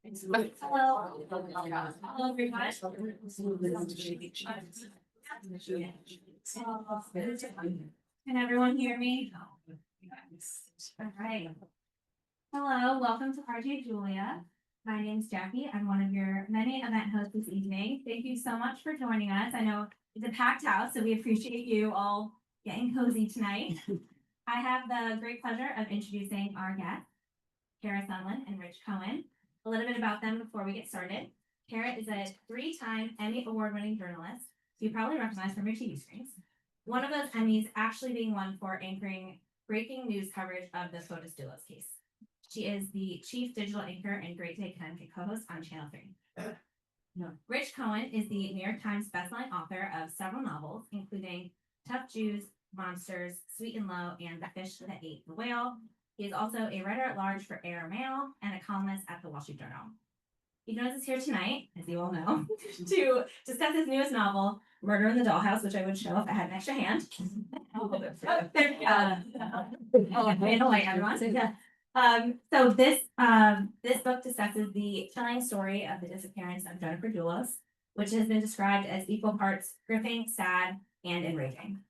Hello. Hello, everybody. Can everyone hear me? All right. Hello, welcome to RJ Julia. My name's Jackie. I'm one of your many event hosts this evening. Thank you so much for joining us. I know it's a packed house, so we appreciate you all getting cozy tonight. I have the great pleasure of introducing our guests, Kara Sunland and Rich Cohen. A little bit about them before we get started. Kara is a 3-time Emmy award-winning journalist, who you probably recognize from your TV screens. One of those Emmys actually being won for anchoring breaking news coverage of the Rich Dulos case. She is the chief digital anchor and Great Day Connecticut co-host on Channel 3. Rich Cohen is the New York Times bestselling author of several novels, including Tough Jews, Monsters, Sweet and Low, and The Fish That Ate the Whale. He is also a writer-at-large for Air Mail and a columnist at the Wall Street Journal. He joins us here tonight, as you all know, to discuss his newest novel, Murder in the Dollhouse, which I would show if I had an extra hand. So this book discusses the chilling story of the disappearance of Jennifer Dulos, which has been described as equal parts gripping, sad, and enraging.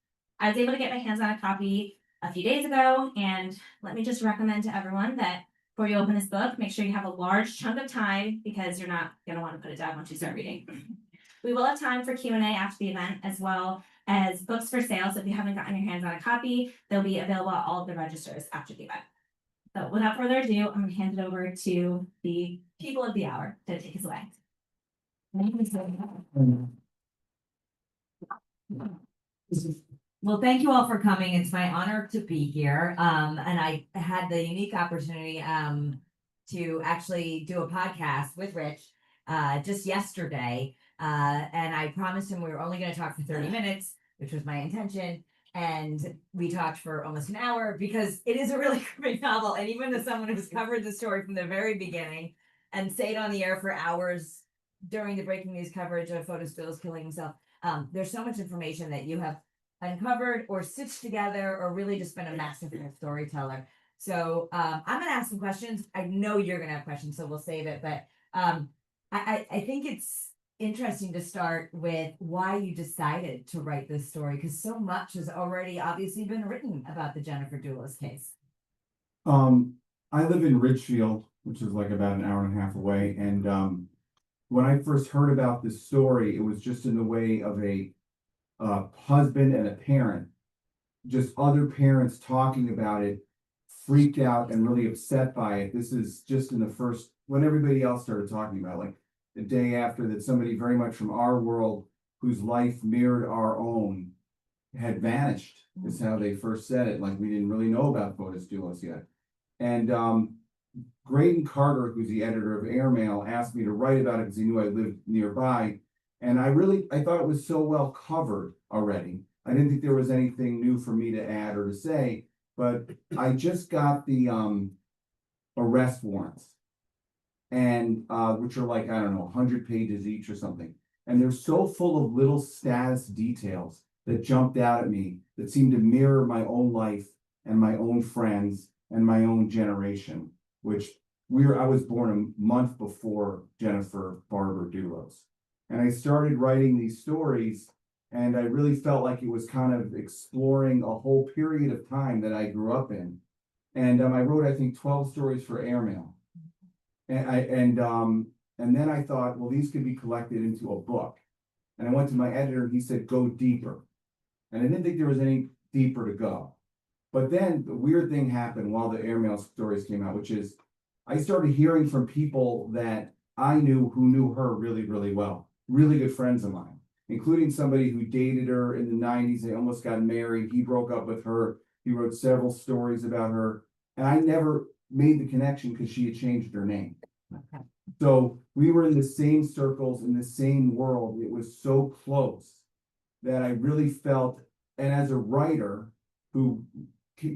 I was able to get my hands on a copy a few days ago, and let me just recommend to everyone that before you open this book, make sure you have a large chunk of time because you're not going to want to put it down once you start reading. We will have time for Q&A after the event, as well as books for sale. So if you haven't gotten your hands on a copy, they'll be available at all of the registers after the event. So without further ado, I'm going to hand it over to the people of the hour to take us away. Well, thank you all for coming. It's my honor to be here. And I had the unique opportunity to actually do a podcast with Rich just yesterday. And I promised him we were only going to talk for 30 minutes, which was my intention. And we talked for almost an hour because it is a really gripping novel. And even as someone who's covered the story from the very beginning and stayed on the air for hours during the breaking news coverage of Dulos killing himself, there's so much information that you have uncovered or stitched together or really just been a masterful storyteller. So I'm going to ask some questions. I know you're going to have questions, so we'll save it. But I think it's interesting to start with why you decided to write this story, because so much has already obviously been written about the Jennifer Dulos case. I live in Ridgefield, which is like about an hour and a half away. And when I first heard about this story, it was just in the way of a husband and a parent, just other parents talking about it, freaked out and really upset by it. This is just in the first, when everybody else started talking about it, like the day after that somebody very much from our world whose life mirrored our own had vanished, is how they first said it. Like we didn't really know about Rich Dulos yet. And Graydon Carter, who's the editor of Airmail, asked me to write about it because he knew I lived nearby. And I thought it was so well covered already. I didn't think there was anything new for me to add or to say, but I just got the arrest warrants, and which are like, I don't know, 100 pages each or something. And they're so full of little status details that jumped out at me that seemed to mirror my own life and my own friends and my own generation, which I was born a month before Jennifer Barbara Dulos. And I started writing these stories, and I really felt like it was kind of exploring a whole period of time that I grew up in. And I wrote, I think, 12 stories for Airmail. And then I thought, well, these could be collected into a book. And I went to my editor, and he said, go deeper. And I didn't think there was any deeper to go. But then the weird thing happened while the Airmail stories came out, which is I started hearing from people that I knew who knew her really, really well. Really good friends of mine, including somebody who dated her in the 90s. They almost got married. He broke up with her. He wrote several stories about her. And I never made the connection because she had changed her name. Okay. So we were in the same circles, in the same world. It was so close that I really felt, and as a writer who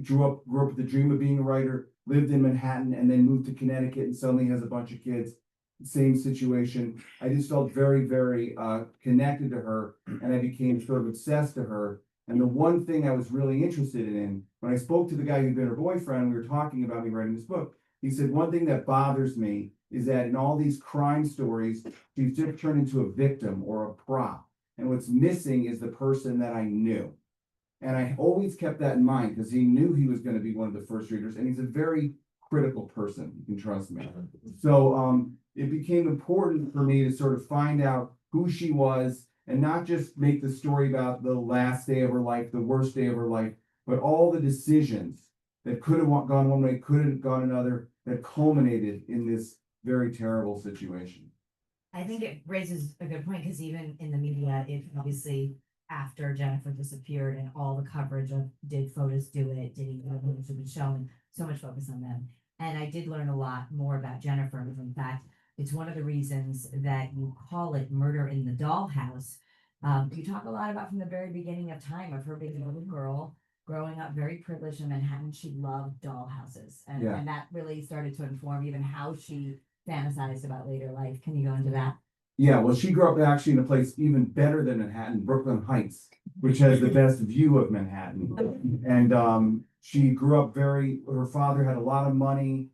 grew up with the dream of being a writer, lived in Manhattan, and then moved to Connecticut and suddenly has a bunch of kids, same situation. I just felt very, very connected to her, and I became sort of obsessed to her. And the one thing I was really interested in, when I spoke to the guy who'd been her boyfriend, we were talking about me writing this book, he said, one thing that bothers me is that in all these crime stories, she's just turned into a victim or a prop. And what's missing is the person that I knew. And I always kept that in mind because he knew he was going to be one of the first readers, and he's a very critical person. You can trust me. So it became important for me to sort of find out who she was and not just make the story about the last day of her life, the worst day of her life, but all the decisions that could have gone one way, could have gone another, that culminated in this very terrible situation. I think it raises a good point because even in the media, it obviously after Jennifer disappeared and all the coverage of did photos do it, did he have photos have been shown, so much focus on them. And I did learn a lot more about Jennifer. In fact, it's one of the reasons that you call it Murder in the Dollhouse. You talk a lot about from the very beginning of time of her being a little girl, growing up very privileged in Manhattan. She loved dollhouses. And that really started to inform even how she fantasized about later life. Can you go into that? Yeah, well, she grew up actually in a place even better than Manhattan, Brooklyn Heights, which has the best view of Manhattan. And she grew up her father had a lot of money.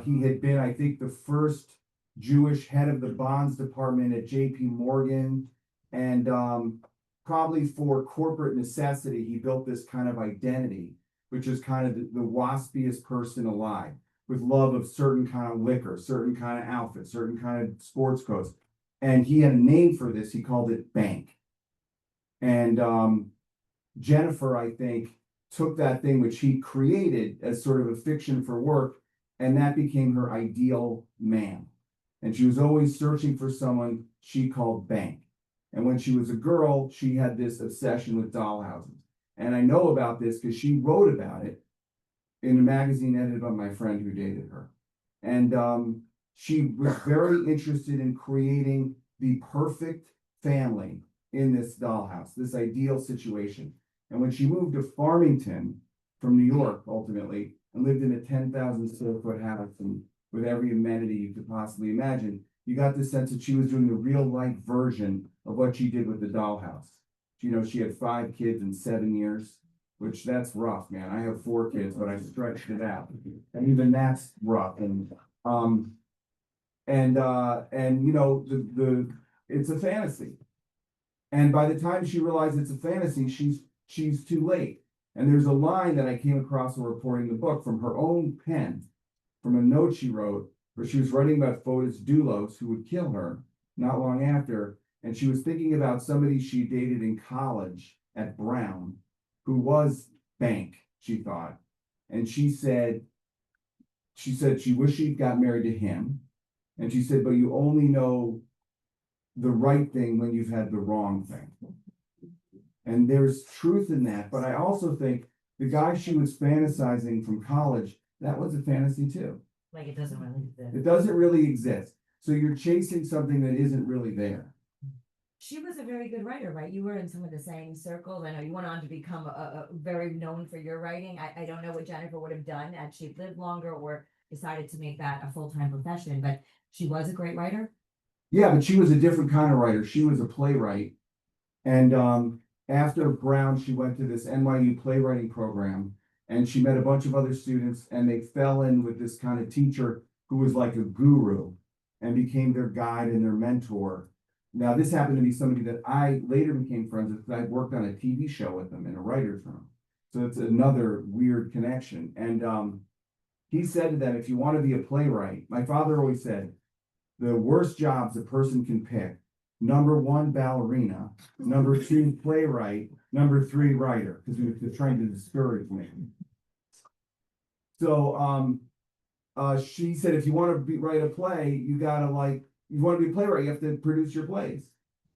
He had been, I think, the first Jewish head of the bonds department at JP Morgan. And probably for corporate necessity, he built this kind of identity, which is kind of the waspiest person alive, with love of certain kind of liquor, certain kind of outfits, certain kind of sports coats. And he had a name for this. He called it Bank. And Jennifer, I think, took that thing which he created as sort of a fiction for work, and that became her ideal man. And she was always searching for someone she called Bank. And when she was a girl, she had this obsession with dollhouses. And I know about this because she wrote about it in a magazine edited by my friend who dated her. And she was very interested in creating the perfect family in this dollhouse, this ideal situation. And when she moved to Farmington from New York, ultimately, and lived in a 10,000 square foot house and with every amenity you could possibly imagine, you got the sense that she was doing the real life version of what she did with the dollhouse. You know, she had 5 kids in 7 years, which that's rough, man. I have 4 kids, but I stretched it out. And even that's rough. And you know, it's a fantasy. And by the time she realized it's a fantasy, she's too late. And there's a line that I came across while reporting the book from her own pen, from a note she wrote, where she was writing about Rich Dulos, who would kill her not long after. And she was thinking about somebody she dated in college at Brown, who was Bank, she thought. And she said she wished she'd got married to him. And she said, but you only know the right thing when you've had the wrong thing. And there's truth in that. But I also think the guy she was fantasizing from college, that was a fantasy too. Like it doesn't really exist. It doesn't really exist. So you're chasing something that isn't really there. She was a very good writer, right? You were in some of the same circles. I know you went on to become a very known for your writing. I don't know what Jennifer would have done had she lived longer or decided to make that a full-time profession, but she was a great writer. Yeah, but she was a different kind of writer. She was a playwright. And after Brown, she went to this NYU playwriting program, and she met a bunch of other students, and they fell in with this kind of teacher who was like a guru and became their guide and their mentor. Now, this happened to be somebody that I later became friends with because I worked on a TV show with them in a writer's room. So it's another weird connection. And he said to them, if you want to be a playwright, my father always said, the worst jobs a person can pick: number 1, ballerina; number 2, playwright; number 3, writer, because he was trying to discourage me. So she said, if you want to write a play, you want to be a playwright, you have to produce your plays.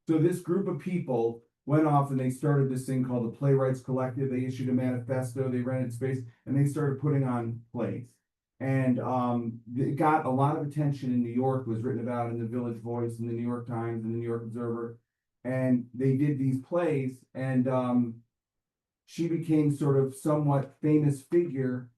So this group of people went off and they started this thing called the Playwrights Collective. They issued a manifesto, they rented space, and they started putting on plays. And it got a lot of attention in New York, was written about in the Village Voice and the New York Times and the New York Observer. And they did these plays, and she became sort of somewhat famous figure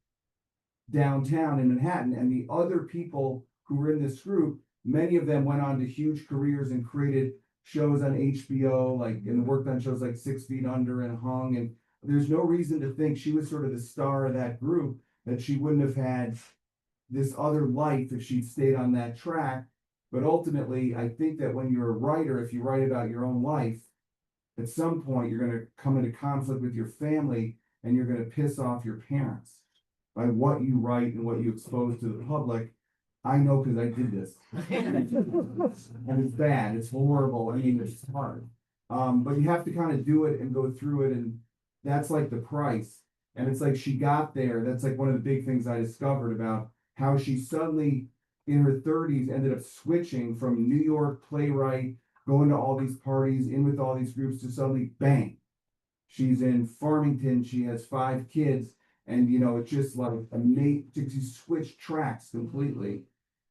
downtown in Manhattan. And the other people who were in this group, many of them went on to huge careers and created shows on HBO, and worked on shows like 6 Feet Under and Hung. And there's no reason to think she was sort of the star of that group that she wouldn't have had this other life if she'd stayed on that track. But ultimately, I think that when you're a writer, if you write about your own life, at some point you're going to come into conflict with your family and you're going to piss off your parents by what you write and what you expose to the public. I know because I did this. And it's bad, it's horrible, I mean, it's hard. But you have to kind of do it and go through it, and that's like the price. And it's like she got there. That's like one of the big things I discovered about how she suddenly, in her 30s, ended up switching from New York playwright, going to all these parties, in with all these groups, to suddenly bang. She's in Farmington, she has 5 kids, and it's just like a mate, she switched tracks completely.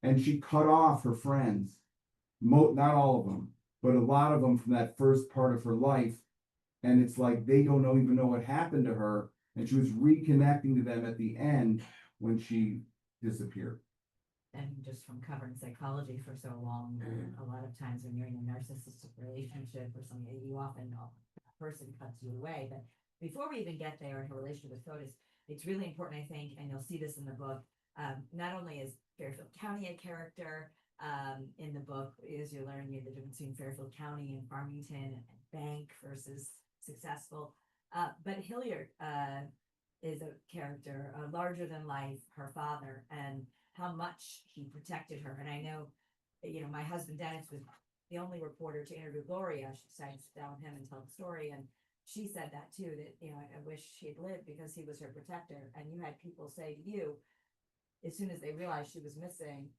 And she cut off her friends, not all of them, but a lot of them from that first part of her life. And it's like they don't even know what happened to her. And she was reconnecting to them at the end when she disappeared. And just from covering psychology for so long, a lot of times when you're in a narcissistic relationship or something, you often know that person cuts you away. But before we even get there in her relationship with Fotis, it's really important, I think, and you'll see this in the book. Not only is Fairfield County a character in the book, as you learn the difference between Fairfield County and Farmington and bank versus successful, but Hilliard is a character, larger than life, her father, and how much he protected her. And I know, my husband Dennis was the only reporter to interview Gloria. She decided to sit down with him and tell the story, and she said that too, that I wish she had lived because he was her protector. And you had people say to you, as soon as they realized she was missing,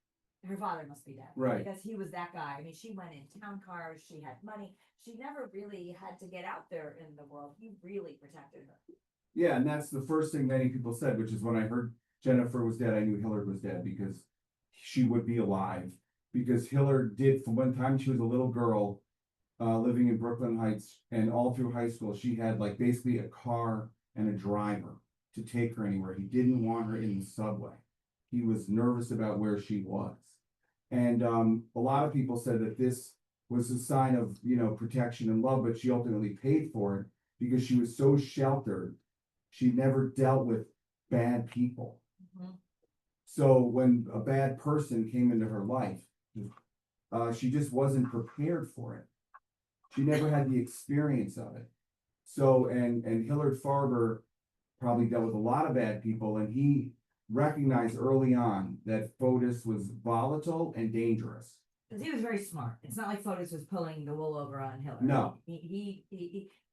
her father must be dead. Right. Because he was that guy. I mean, she went in town cars, she had money. She never really had to get out there in the world. He really protected her. Yeah, and that's the first thing many people said, which is when I heard Jennifer was dead, I knew Hillard was dead because she would be alive. Because Hillard did, from one time she was a little girl living in Brooklyn Heights, and all through high school, she had like basically a car and a driver to take her anywhere. He didn't want her in the subway. He was nervous about where she was. And a lot of people said that this was a sign of, protection and love, but she ultimately paid for it because she was so sheltered. She never dealt with bad people. Mm-hmm. So when a bad person came into her life, she just wasn't prepared for it. She never had the experience of it. So, and Hillard Farber probably dealt with a lot of bad people, and he recognized early on that Fotis was volatile and dangerous. Because he was very smart. It's not like Fotis was pulling the wool over on Hillary. No. He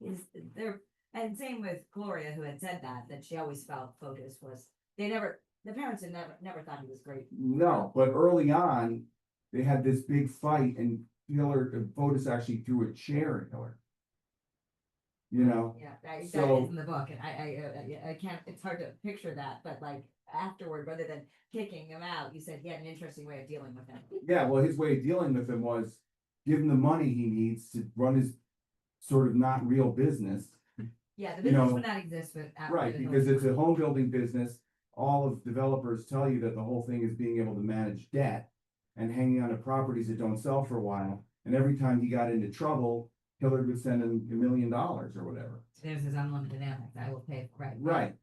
is there. And same with Gloria, who had said that she always felt Fotis was, the parents had never thought he was great. No, but early on, they had this big fight, and Fotis actually threw a chair at Hillard. Yeah, that So- is in the book, and I can't. It's hard to picture that, but like afterward, rather than kicking him out, you said he had an interesting way of dealing with him. Yeah, well, his way of dealing with him was give him the money he needs to run his sort of not real business. Yeah, the business would not exist without. Right, because it's a home building business. All of developers tell you that the whole thing is being able to manage debt and hanging on to properties that don't sell for a while. And every time he got into trouble, Hillard would send him $1 million or whatever. There's his unlimited amex. I will pay for it. Right.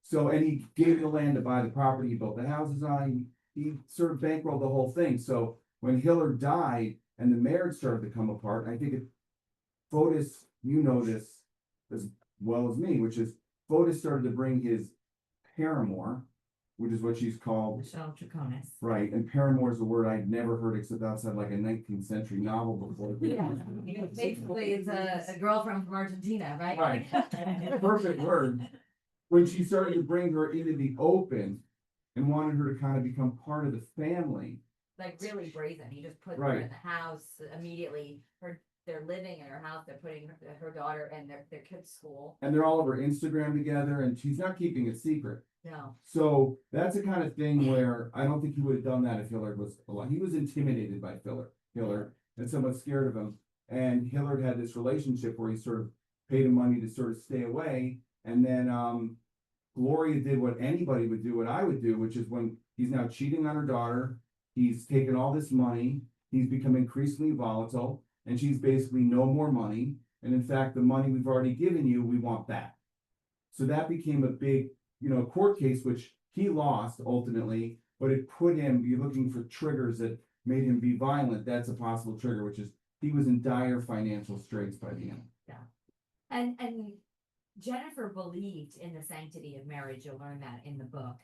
So, and he gave him the land to buy the property he built the houses on. He sort of bankrolled the whole thing. So when Hillard died and the marriage started to come apart, I think Fotis, this as well as me, which is Fotis started to bring his paramour, which is what she's called. Michelle Triconis. Right, and paramour is a word I'd never heard except outside like a 19th century novel before. Yeah, basically it's a girl from Argentina, right? Right. Perfect word. When she started to bring her into the open and wanted her to kind of become part of the family. Like really brazen. He just put her Right. in the house immediately. They're living in her house. They're putting her daughter in their kids' school. And they're all over Instagram together, and she's not keeping it secret. No. So that's the kind of thing where I don't think he would have done that if Hillard was alive. He was intimidated by Hillard, and somewhat scared of him. And Hillard had this relationship where he sort of paid him money to sort of stay away. And then Gloria did what anybody would do, what I would do, which is when he's now cheating on her daughter, he's taken all this money, he's become increasingly volatile, and she's basically no more money. And in fact, the money we've already given you, we want back. So that became a big, court case, which he lost ultimately, but it put him, you're looking for triggers that made him be violent, that's a possible trigger, which is he was in dire financial straits by the end. And Jennifer believed in the sanctity of marriage. You'll learn that in the book.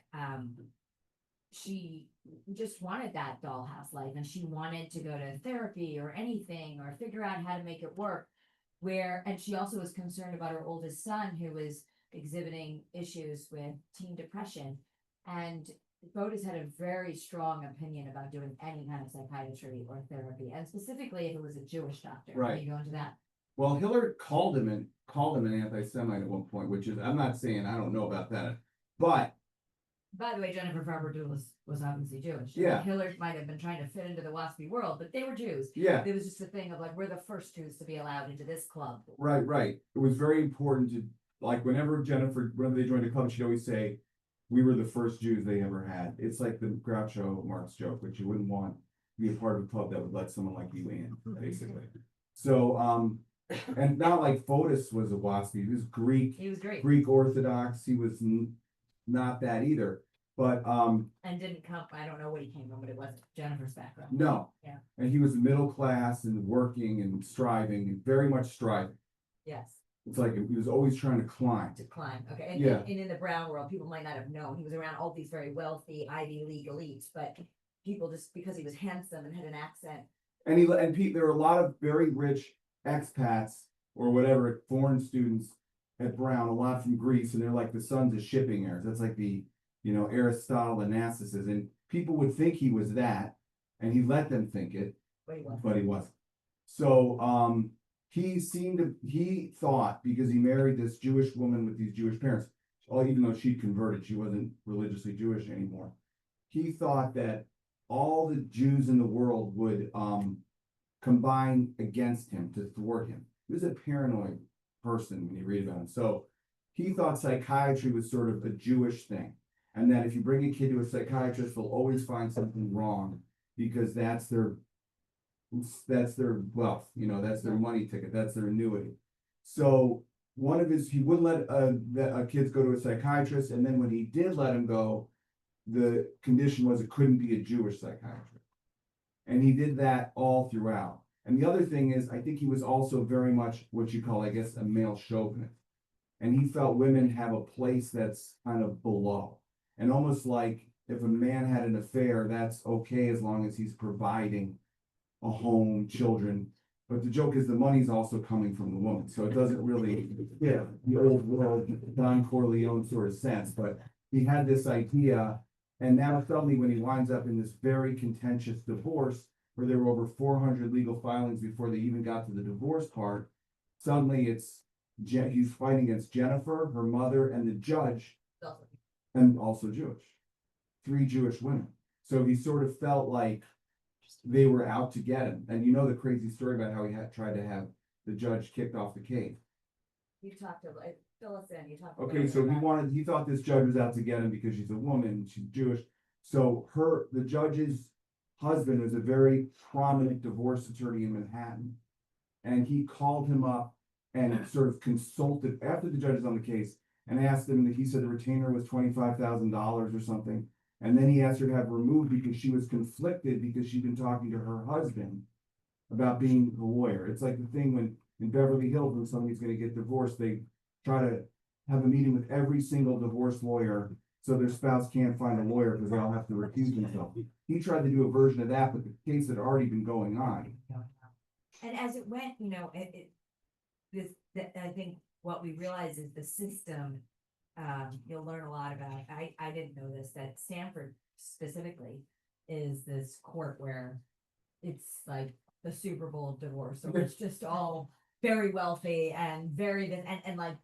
She just wanted that dollhouse life, and she wanted to go to therapy or anything or figure out how to make it work. And she also was concerned about her oldest son, who was exhibiting issues with teen depression. And Bodas had a very strong opinion about doing any kind of psychiatry or therapy, and specifically if it was a Jewish doctor. Right. Can you go into that? Well, Hillard called him an anti-Semite at one point, which is, I'm not saying I don't know about that, but By the way, Jennifer Dulos was obviously Jewish. Yeah. Hillard might have been trying to fit into the WASPy world, but they were Jews. yeah, It was just a thing of like, we're the first Jews to be allowed into this club. right. It was very important to, like, whenever they joined a club, she'd always say, we were the first Jews they ever had. It's like the Groucho Marx joke, which you wouldn't want to be a part of a club that would let someone like you in, basically. So, and not like Fotis was a WASPy, he was Greek. He was great. Greek Orthodox, he was not that either. But And didn't come, I don't know what he came from, but it wasn't Jennifer's background. no. Yeah. And he was middle class and working and striving, and very much striving. Yes, It's like he was always trying to climb. to climb. Okay. And, Yeah. and in the Brown world, people might not have known. He was around all these very wealthy Ivy League elites, but people just because he was handsome and had an accent. And there were a lot of very rich expats or whatever, foreign students at Brown, a lot from Greece, and they're like the sons of shipping heirs. That's like the, Aristotle and Narcissus. And people would think he was that, and he let them think it, What he was. but he wasn't. So he thought, because he married this Jewish woman with these Jewish parents, even though she'd converted, she wasn't religiously Jewish anymore. He thought that all the Jews in the world would combine against him to thwart him. He was a paranoid person when you read about him. So he thought psychiatry was sort of a Jewish thing, and that if you bring a kid to a psychiatrist, they'll always find something wrong because that's their wealth, that's their money ticket, that's their annuity. So he wouldn't let kids go to a psychiatrist, and then when he did let him go, the condition was it couldn't be a Jewish psychiatrist. And he did that all throughout. And the other thing is, I think he was also very much what you call, I guess, a male chauvinist. And he felt women have a place that's kind of below. And almost like if a man had an affair, that's okay as long as he's providing a home, children. But the joke is the money's also coming from the woman. So it doesn't really, the old world Don Corleone sort of sense. But he had this idea. And now suddenly when he winds up in this very contentious divorce, where there were over 400 legal filings before they even got to the divorce part, suddenly he's fighting against Jennifer, her mother, and the judge, and also Jewish. 3 Jewish women. So he sort of felt like they were out to get him. And the crazy story about how he tried to have the judge kicked off the case. You talked about, fill us in, you talked Okay, about. so he thought this judge was out to get him because she's a woman, she's Jewish. So the judge's husband was a very prominent divorce attorney in Manhattan. And he called him up and sort of consulted after the judge is on the case and asked him, that he said the retainer was $25,000 or something. And then he asked her to have removed because she was conflicted because she'd been talking to her husband about being a lawyer. It's like the thing when in Beverly Hills, when somebody's going to get divorced, they try to have a meeting with every single divorce lawyer so their spouse can't find a lawyer because they all have to recuse themselves. He tried to do a version of that, but the case had already been going on. And as it went, I think what we realize is the system, you'll learn a lot about. I didn't know this, that Stanford specifically is this court where it's like the Super Bowl of divorce. So it's just all very wealthy and and like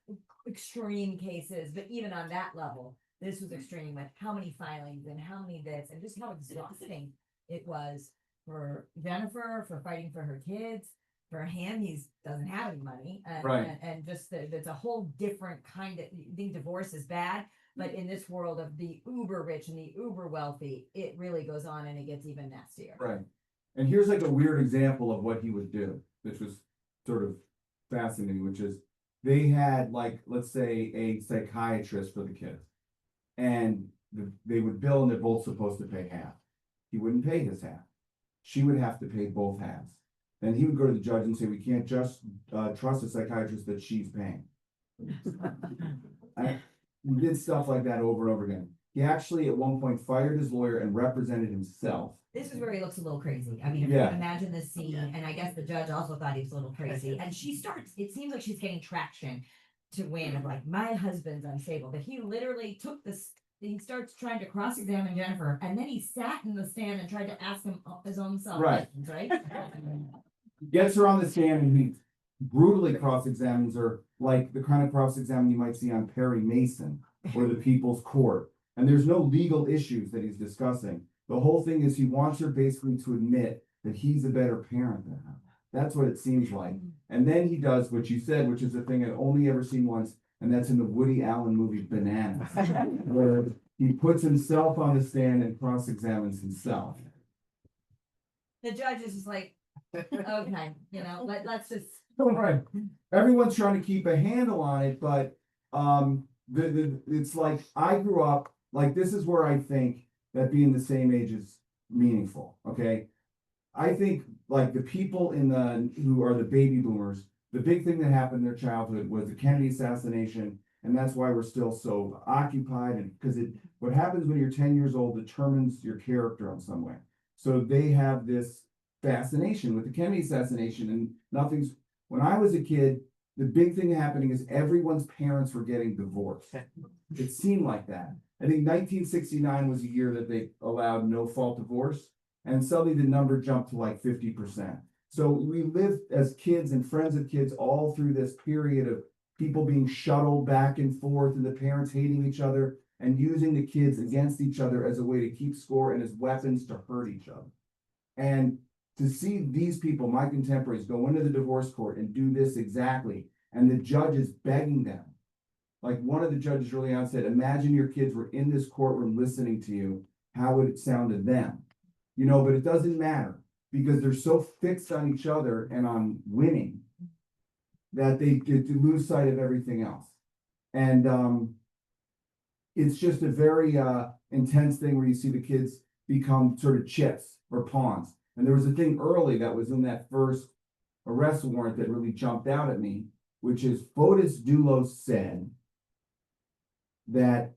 extreme cases. But even on that level, this was extreme with how many filings and how many this and just how exhausting it was for Jennifer, for fighting for her kids. For him, he doesn't have any money, Right. and just there's a whole different kind of. I think divorce is bad, but in this world of the uber rich and the uber wealthy, it really goes on and it gets even nastier. Right. And here's like a weird example of what he would do, which was sort of fascinating, which is they had, like, let's say a psychiatrist for the kids. And they would bill and they're both supposed to pay half. He wouldn't pay his half. She would have to pay both halves. Then he would go to the judge and say, we can't just trust a psychiatrist that she's paying. He did stuff like that over and over again. He actually at one point fired his lawyer and represented himself. This is where he looks a little crazy. I mean, if you Yeah. can imagine this scene, and I guess the judge also thought he was a little crazy. And she starts, it seems like she's getting traction to win of like, my husband's unstable. But he literally took this, he starts trying to cross-examine Jennifer, and then he sat in the stand and tried to ask him his own self Right. questions, right? Gets her on the stand and he brutally cross-examines her like the kind of cross-examine you might see on Perry Mason or the People's Court. And there's no legal issues that he's discussing. The whole thing is he wants her basically to admit that he's a better parent than her. That's what it seems like. And then he does what you said, which is a thing I've only ever seen once, and that's in the Woody Allen movie Bananas, where he puts himself on the stand and cross-examines himself. The judge is just like, okay, let's just. Right. Everyone's trying to keep a handle on it, but it's like I grew up, like this is where I think that being the same age is meaningful. Okay. I think like the people who are the baby boomers, the big thing that happened in their childhood was the Kennedy assassination, and that's why we're still so occupied. And because what happens when you're 10 years old determines your character in some way. So they have this fascination with the Kennedy assassination, and when I was a kid, the big thing happening is everyone's parents were getting divorced. It seemed like that. I think 1969 was a year that they allowed no fault divorce, and suddenly the number jumped to like 50%. So we lived as kids and friends of kids all through this period of people being shuttled back and forth and the parents hating each other and using the kids against each other as a way to keep score and as weapons to hurt each other. And to see these people, my contemporaries, go into the divorce court and do this exactly, and the judge is begging them. Like one of the judges early on said, imagine your kids were in this courtroom listening to you, how would it sound to them? But it doesn't matter because they're so fixed on each other and on winning that they lose sight of everything else. And it's just a very intense thing where you see the kids become sort of chips or pawns. And there was a thing early that was in that first arrest warrant that really jumped out at me, which is Fotis Dulos said that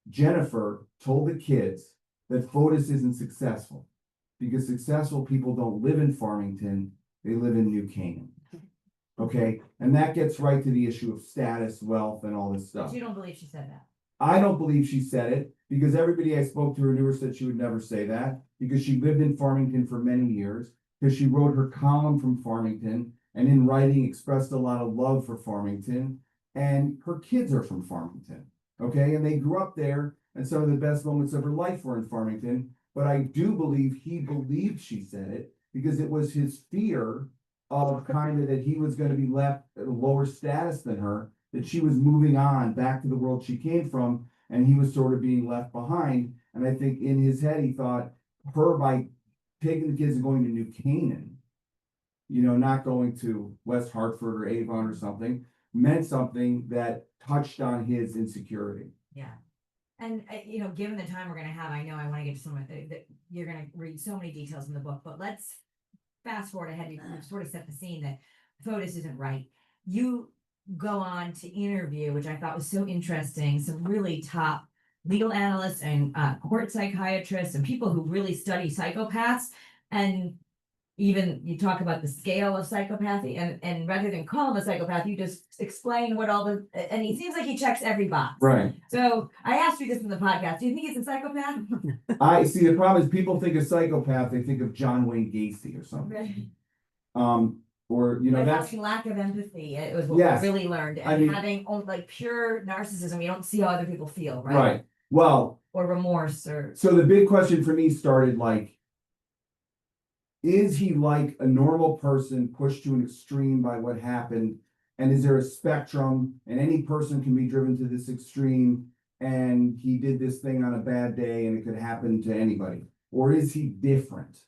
Jennifer told the kids that Fotis isn't successful because successful people don't live in Farmington, they live in New Canaan. Okay, and that gets right to the issue of status, wealth, and all this stuff. But you don't believe she said that? I don't believe she said it because everybody I spoke to knew her said she would never say that because she lived in Farmington for many years, because she wrote her column from Farmington and in writing expressed a lot of love for Farmington, and her kids are from Farmington. Okay, and they grew up there, and some of the best moments of her life were in Farmington. But I do believe he believed she said it because it was his fear of kind of that he was going to be left at a lower status than her, that she was moving on back to the world she came from, and he was sort of being left behind. And I think in his head, he thought her by taking the kids and going to New Canaan, not going to West Hartford or Avon or something, meant something that touched on his insecurity. Yeah. And, given the time we're going to have, I know I want to get to some of that you're going to read so many details in the book, but let's fast forward ahead. We've sort of set the scene that Fotis isn't right. You go on to interview, which I thought was so interesting, some really top legal analysts and court psychiatrists and people who really study psychopaths. And even you talk about the scale of psychopathy, and rather than call him a psychopath, you just explain what and he seems like he checks every box. Right. So I asked you this in the podcast. Do you think he's a psychopath? I see. The problem is people think of psychopath, they think of John Wayne Gacy or something. But That's having lack of empathy. It was what Yes. we really learned. And I mean- having like pure narcissism, you don't see how other people feel, right? right. Well, Or remorse or so the big question for me started like, is he like a normal person pushed to an extreme by what happened? And is there a spectrum and any person can be driven to this extreme and he did this thing on a bad day and it could happen to anybody? Or is he different?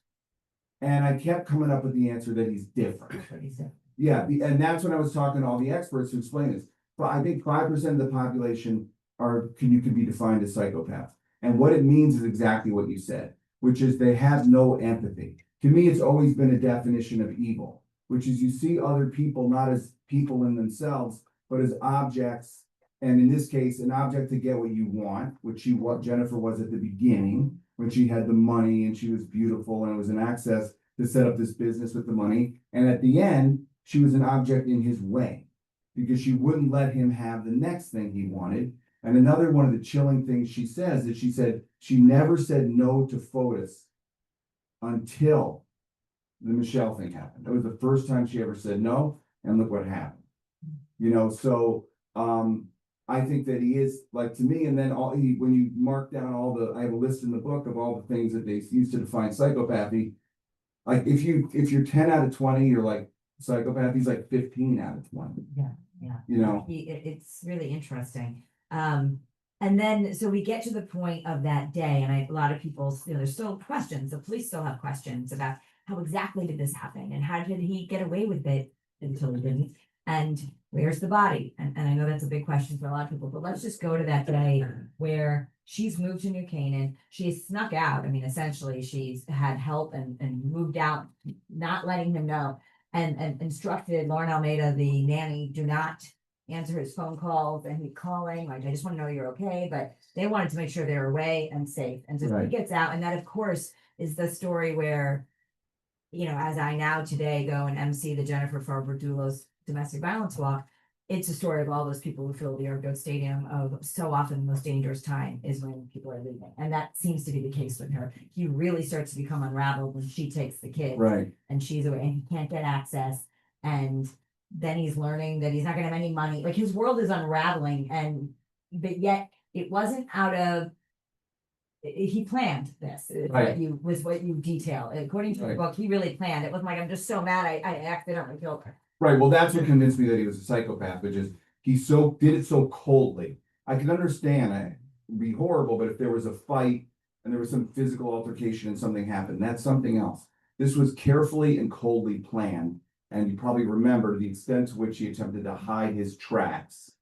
And I kept coming up with the answer that he's different. that's what he said. Yeah, and that's when I was talking to all the experts who explain this. But I think 5% of the population could be defined as psychopaths. And what it means is exactly what you said, which is they have no empathy. To me, it's always been a definition of evil, which is you see other people not as people in themselves, but as objects. And in this case, an object to get what you want, which what Jennifer was at the beginning, when she had the money and she was beautiful and it was an access to set up this business with the money. And at the end, she was an object in his way because she wouldn't let him have the next thing he wanted. And another one of the chilling things she says is she said she never said no to Fotis until the Michelle thing happened. That was the first time she ever said no, and look what happened. So I think that he is, like, to me, and then when you mark down I have a list in the book of all the things that they use to define psychopathy. Like if you're 10 out of 20, you're like psychopath, he's like 15 out of 20. Yeah. It's really interesting. And then, so we get to the point of that day, and a lot of people, there's still questions. The police still have questions about how exactly did this happen, and how did he get away with it until he didn't, and where's the body? And I know that's a big question for a lot of people, but let's just go to that day where she's moved to New Canaan. She's snuck out. I mean, essentially, she's had help and moved out, not letting him know, and instructed Lauren Almeida, the nanny, do not answer his phone calls, and he's calling like, I just want to know you're okay, but they wanted to make sure they're away and safe. And so he gets out, and that of course is the story where, as I now today go and MC the Jennifer Dulos domestic violence walk, it's a story of all those people who fill the Argo Stadium of so often the most dangerous time is when people are leaving. And that seems to be the case with her. He really starts to become unraveled when she takes the kids and she's away, and he can't get access. And then he's learning that he's not gonna have any money. Like, his world is unraveling, but yet it wasn't out of, he planned this, what you detail. According to the book, he really planned. It wasn't like, I'm just so mad I accidentally killed her. Right. Well, that's what convinced me that he was a psychopath, which is he did it so coldly. I can understand it'd be horrible, but if there was a fight and there was some physical altercation and something happened, that's something else. This was carefully and coldly planned. And you probably remember the extent to which he attempted to hide his tracks.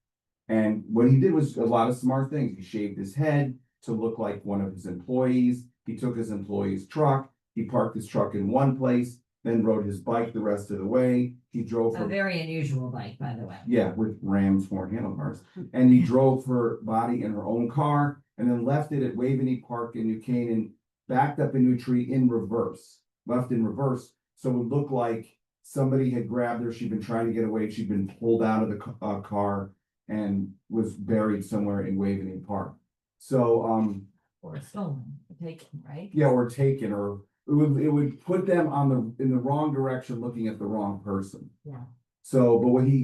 And what he did was a lot of smart things. He shaved his head to look like one of his employees. He took his employee's truck. He parked his truck in one place, then rode his bike the rest of the way. He drove a very unusual bike, by the way. Yeah, with Ram's horn handlebars. And he drove her body in her own car and then left it at Waveney Park in New Canaan, backed up into a tree in reverse, left in reverse. So it would look like somebody had grabbed her. She'd been trying to get away. She'd been pulled out of the car and was buried somewhere in Waveney Park. So, or stolen, or taken, right? Yeah, or taken, or it would put them in the wrong direction, looking at the wrong person. Yeah. So,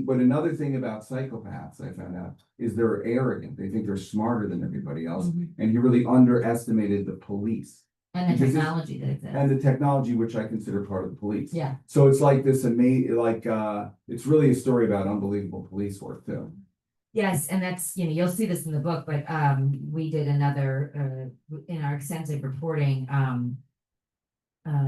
but another thing about psychopaths I found out is they're arrogant. They think they're smarter than everybody else, and he really underestimated the police. And the technology that exists. And the technology, which I consider part of the police. Yeah. So it's like this amazing, it's really a story about unbelievable police work too. Yes, and that's, you'll see this in the book, but we did another, in our extensive reporting,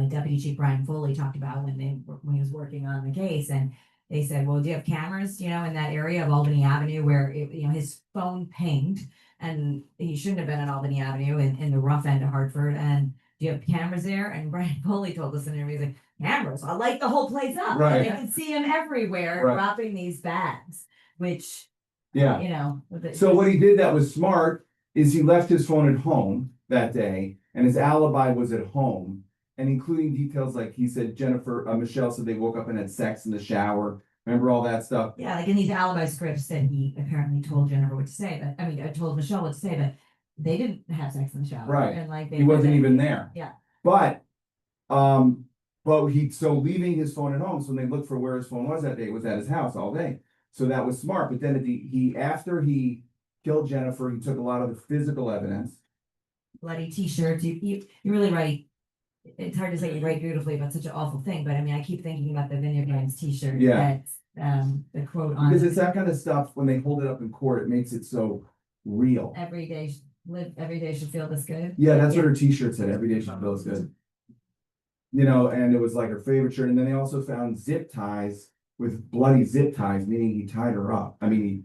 Deputy Chief Brian Foley talked about when he was working on the case, and they said, well, do you have cameras, in that area of Albany Avenue where, his phone pinged, and he shouldn't have been on Albany Avenue in the rough end of Hartford, and do you have cameras there? And Brian Foley told us in an interview, he's like, cameras, I'll light the whole place up. Right. And they can see him everywhere dropping these bags, which, So what he did that was smart is he left his phone at home that day, and his alibi was at home, and including details like he said Michelle said they woke up and had sex in the shower. Remember all that stuff? Yeah, like in these alibi scripts that he apparently told Jennifer what to say, but I told Michelle what to say, but they didn't have sex in the shower. Right. And he wasn't even there. Yeah. But leaving his phone at home, so when they looked for where his phone was that day, it was at his house all day. So that was smart. But then after he killed Jennifer, he took a lot of the physical evidence. Bloody t-shirts. You really write. It's hard to say you write beautifully about such an awful thing, but I keep thinking about the Vineyard Vines t-shirt. Yeah. That's the quote on. Because it's that kind of stuff, when they hold it up in court, it makes it so real. Every day should feel this good. Yeah, that's what her t-shirt said. Every day should feel this good. And it was like her favorite shirt. And then they also found zip ties with bloody zip ties, meaning he tied her up. He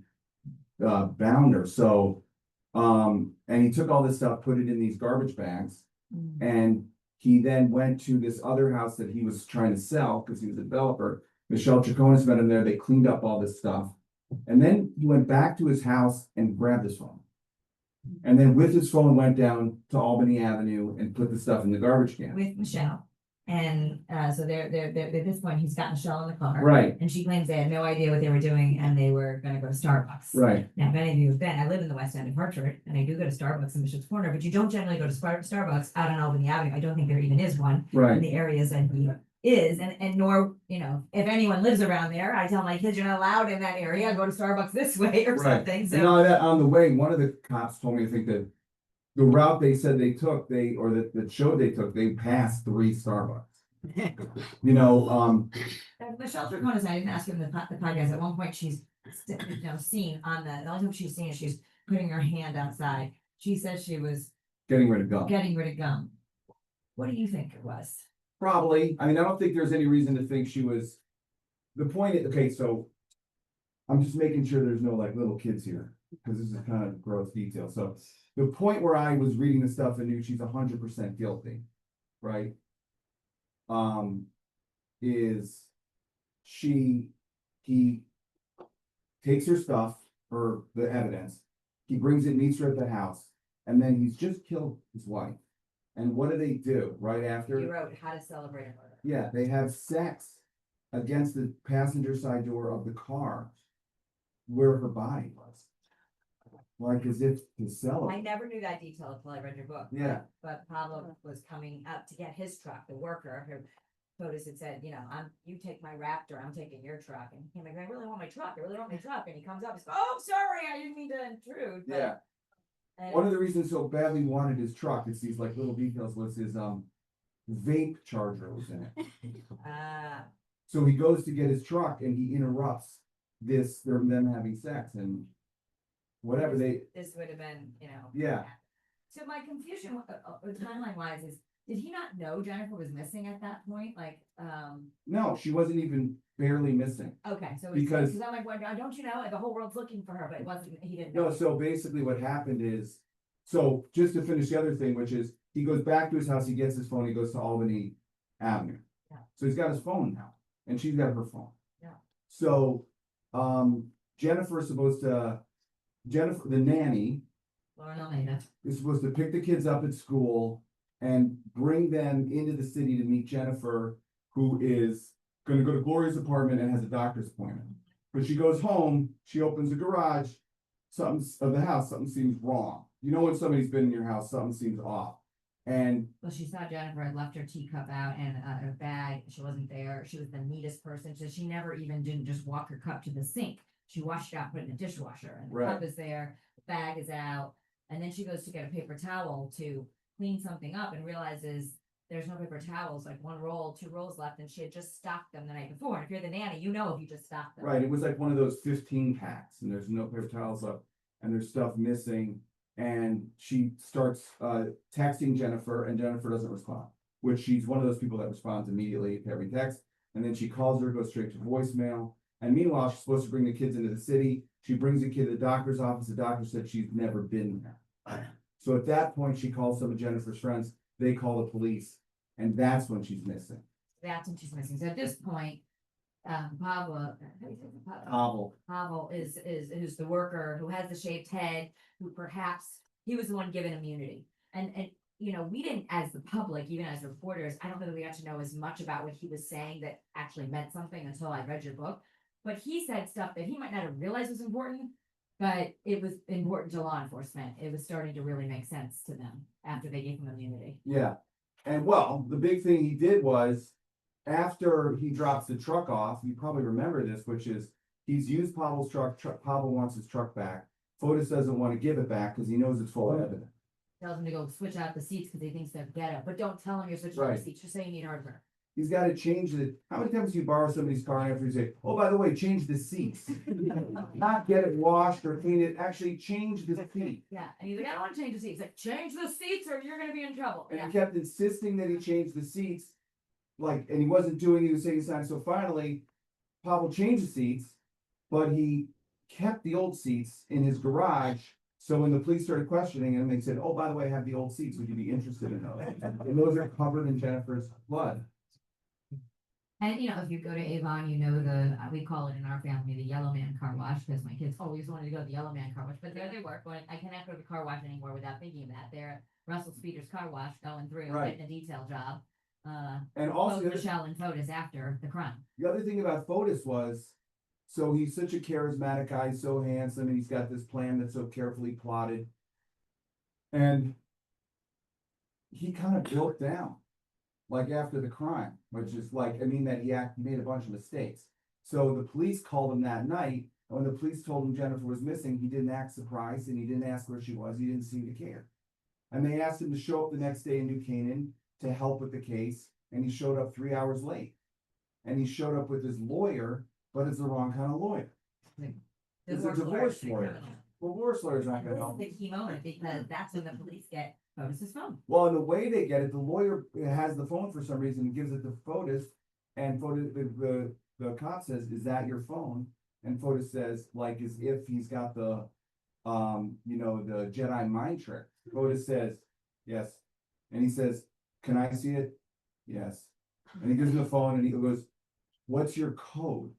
bound her. So And he took all this stuff, put it in these garbage bags, Mm. and he then went to this other house that he was trying to sell because he was a developer. Michelle Chaconis met him there. They cleaned up all this stuff. And then he went back to his house and grabbed his phone. And then with his phone went down to Albany Avenue and put the stuff in the garbage can. With Michelle. And so they're at this point, he's got Michelle in the car. Right, And she claims they had no idea what they were doing and they were gonna go to Starbucks. right. Now, if any of you have been, I live in the West End of Hartford and I do go to Starbucks in Bishop's Corner, but you don't generally go to Starbucks out on Albany Avenue. I don't think there even is one in Right. the areas that he is, and nor, you know, if anyone lives around there, I tell my kids you're not allowed in that area, go to Starbucks this way or Right. something, And so. not only that, on the way, one of the cops told me, I think that the route they said they took, that showed they took, they passed 3 Starbucks. You know, Michelle Draconis, I didn't ask him the podcast, at one point she's, seen on the only time she's seen is she's putting her hand outside. She says she was getting rid of gum. getting rid of gum. What do you think it was? Probably. I mean, I don't think there's any reason to think she was. The point is, okay, so I'm just making sure there's no like little kids here, because this is kind of gross detail. So the point where I was reading the stuff and knew she's 100% guilty, right? Is he takes her stuff, or the evidence, he brings it, meets her at the house, and then he's just killed his wife. And what do right after? You wrote How to Celebrate a Murder. Yeah, they have sex against the passenger side door of the car where her body was. Like as if to I celebrate. never knew that detail until I read your book. Yeah. But Pablo was coming up to get his truck, the worker, who POTUS had said, you take my Raptor, I'm taking your truck. And he came like, I really want my truck, And he comes up, he's like, oh, sorry, I didn't mean to intrude. But- Yeah. and- One of the reasons so badly wanted his truck, it's these like little details, was his vape charger was in it. So he goes to get his truck and he interrupts them having sex and whatever This would have been, Yeah. So my confusion, timeline wise, is did he not know Jennifer was missing at that point? Like, No, she wasn't even barely missing. okay, so Because- I'm like, well, don't you know, the whole world's looking for her, but it wasn't, he didn't No, know. so basically what happened is, so just to finish the other thing, which is he goes back to his house, he gets his phone, he goes to Albany Avenue. Yeah. So he's got his phone now, and she's got her phone. Yeah. So, Jennifer, the nanny, Lauren Almeida. is supposed to pick the kids up at school and bring them into the city to meet Jennifer, who is gonna go to Gloria's apartment and has a doctor's appointment. But she goes home, she opens the garage, something seems wrong. You know when somebody's been in your house, something seems off. And Well, she saw Jennifer had left her teacup out and a bag. She wasn't there. She was the neatest person. So she never even didn't just walk her cup to the sink. She washed it out, put it in the dishwasher, and the Right. cup is there, the bag is out. And then she goes to get a paper towel to clean something up and realizes there's no paper towels, like 1 roll, 2 rolls left, and she had just stocked them the night before. And if you're the nanny, you know if you just stocked them. right, it was like one of those 15 packs, and there's no paper towels up, and there's stuff missing. And she starts texting Jennifer, and Jennifer doesn't respond, which she's one of those people that responds immediately to every text. And then she calls her, goes straight to voicemail. And meanwhile, she's supposed to bring the kids into the city. She brings the kid to the doctor's office. The doctor said she's never been there. So at that point, she calls some of Jennifer's friends. They call the police, and that's when she's missing. That's when she's missing. So at this point, Pablo, how do you say it? Pavel is who's the worker who has the shaved head, who perhaps he was the one given immunity. And we didn't, as the public, even as reporters, I don't know that we got to know as much about what he was saying that actually meant something until I read your book. But he said stuff that he might not have realized was important, but it was important to law enforcement. It was starting to really make sense to them after they gave him immunity. Yeah. And well, the big thing he did was, after he drops the truck off, you probably remember this, which is he's used Pavel's truck. Pavel wants his truck back. POTUS doesn't want to give it back because he knows it's full of evidence. Tells him to go switch out the seats because he thinks they're ghetto, but don't tell him you're switching out Right. the seats. Just say you need hardware. He's got to change it. How many times do you borrow somebody's car and after you say, oh, by the way, change the seats? Not get it washed or clean it, actually change the seat. Yeah, and he's like, I don't want to change the seats. He's like, change the seats or you're gonna be in trouble. And Yeah. he kept insisting that he change the seats, and he wasn't doing it, he was saying something. So finally, Pavel changed the seats, but he kept the old seats in his garage So when the police started questioning him, they said, "Oh, by the way, I have the old seats. Would you be interested in those?" And those are covered in Jennifer's blood. And you know, if you go to Avon, you know we call it in our family the Yellow Man Car Wash because my kids always wanted to go to the Yellow Man Car Wash. But there they work. Going, I cannot go to the car wash anymore without thinking of that. They're at Russell Speeder's Car Wash going through Right. getting a detail job. And also, Both Michelle and Fotis after the crime. the other thing about Fotis was, so he's such a charismatic guy, so handsome, and he's got this plan that's so carefully plotted. And he kind of broke down, like after the crime, which is like, I mean, that he made a bunch of mistakes. So the police called him that night, and when the police told him Jennifer was missing, he didn't act surprised, and he didn't ask where she was. He didn't seem to care. And they asked him to show up the next day in New Canaan to help with the case, and he showed up 3 hours late. And he showed up with his lawyer, but it's the wrong kind of lawyer. It's a divorce lawyer. Divorce lawyer's not gonna help. This is the key moment because that's when the police get Fotis's phone. Well, in the way they get it, the lawyer has the phone for some reason, and gives it to Fotis, and Fotis, the cop says, "Is that your phone?" And Fotis says, like as if he's got the, the Jedi mind trick. Fotis says, "Yes," and he says, "Can I see it?" "Yes." And he gives him the phone, and he goes, "What's your code?"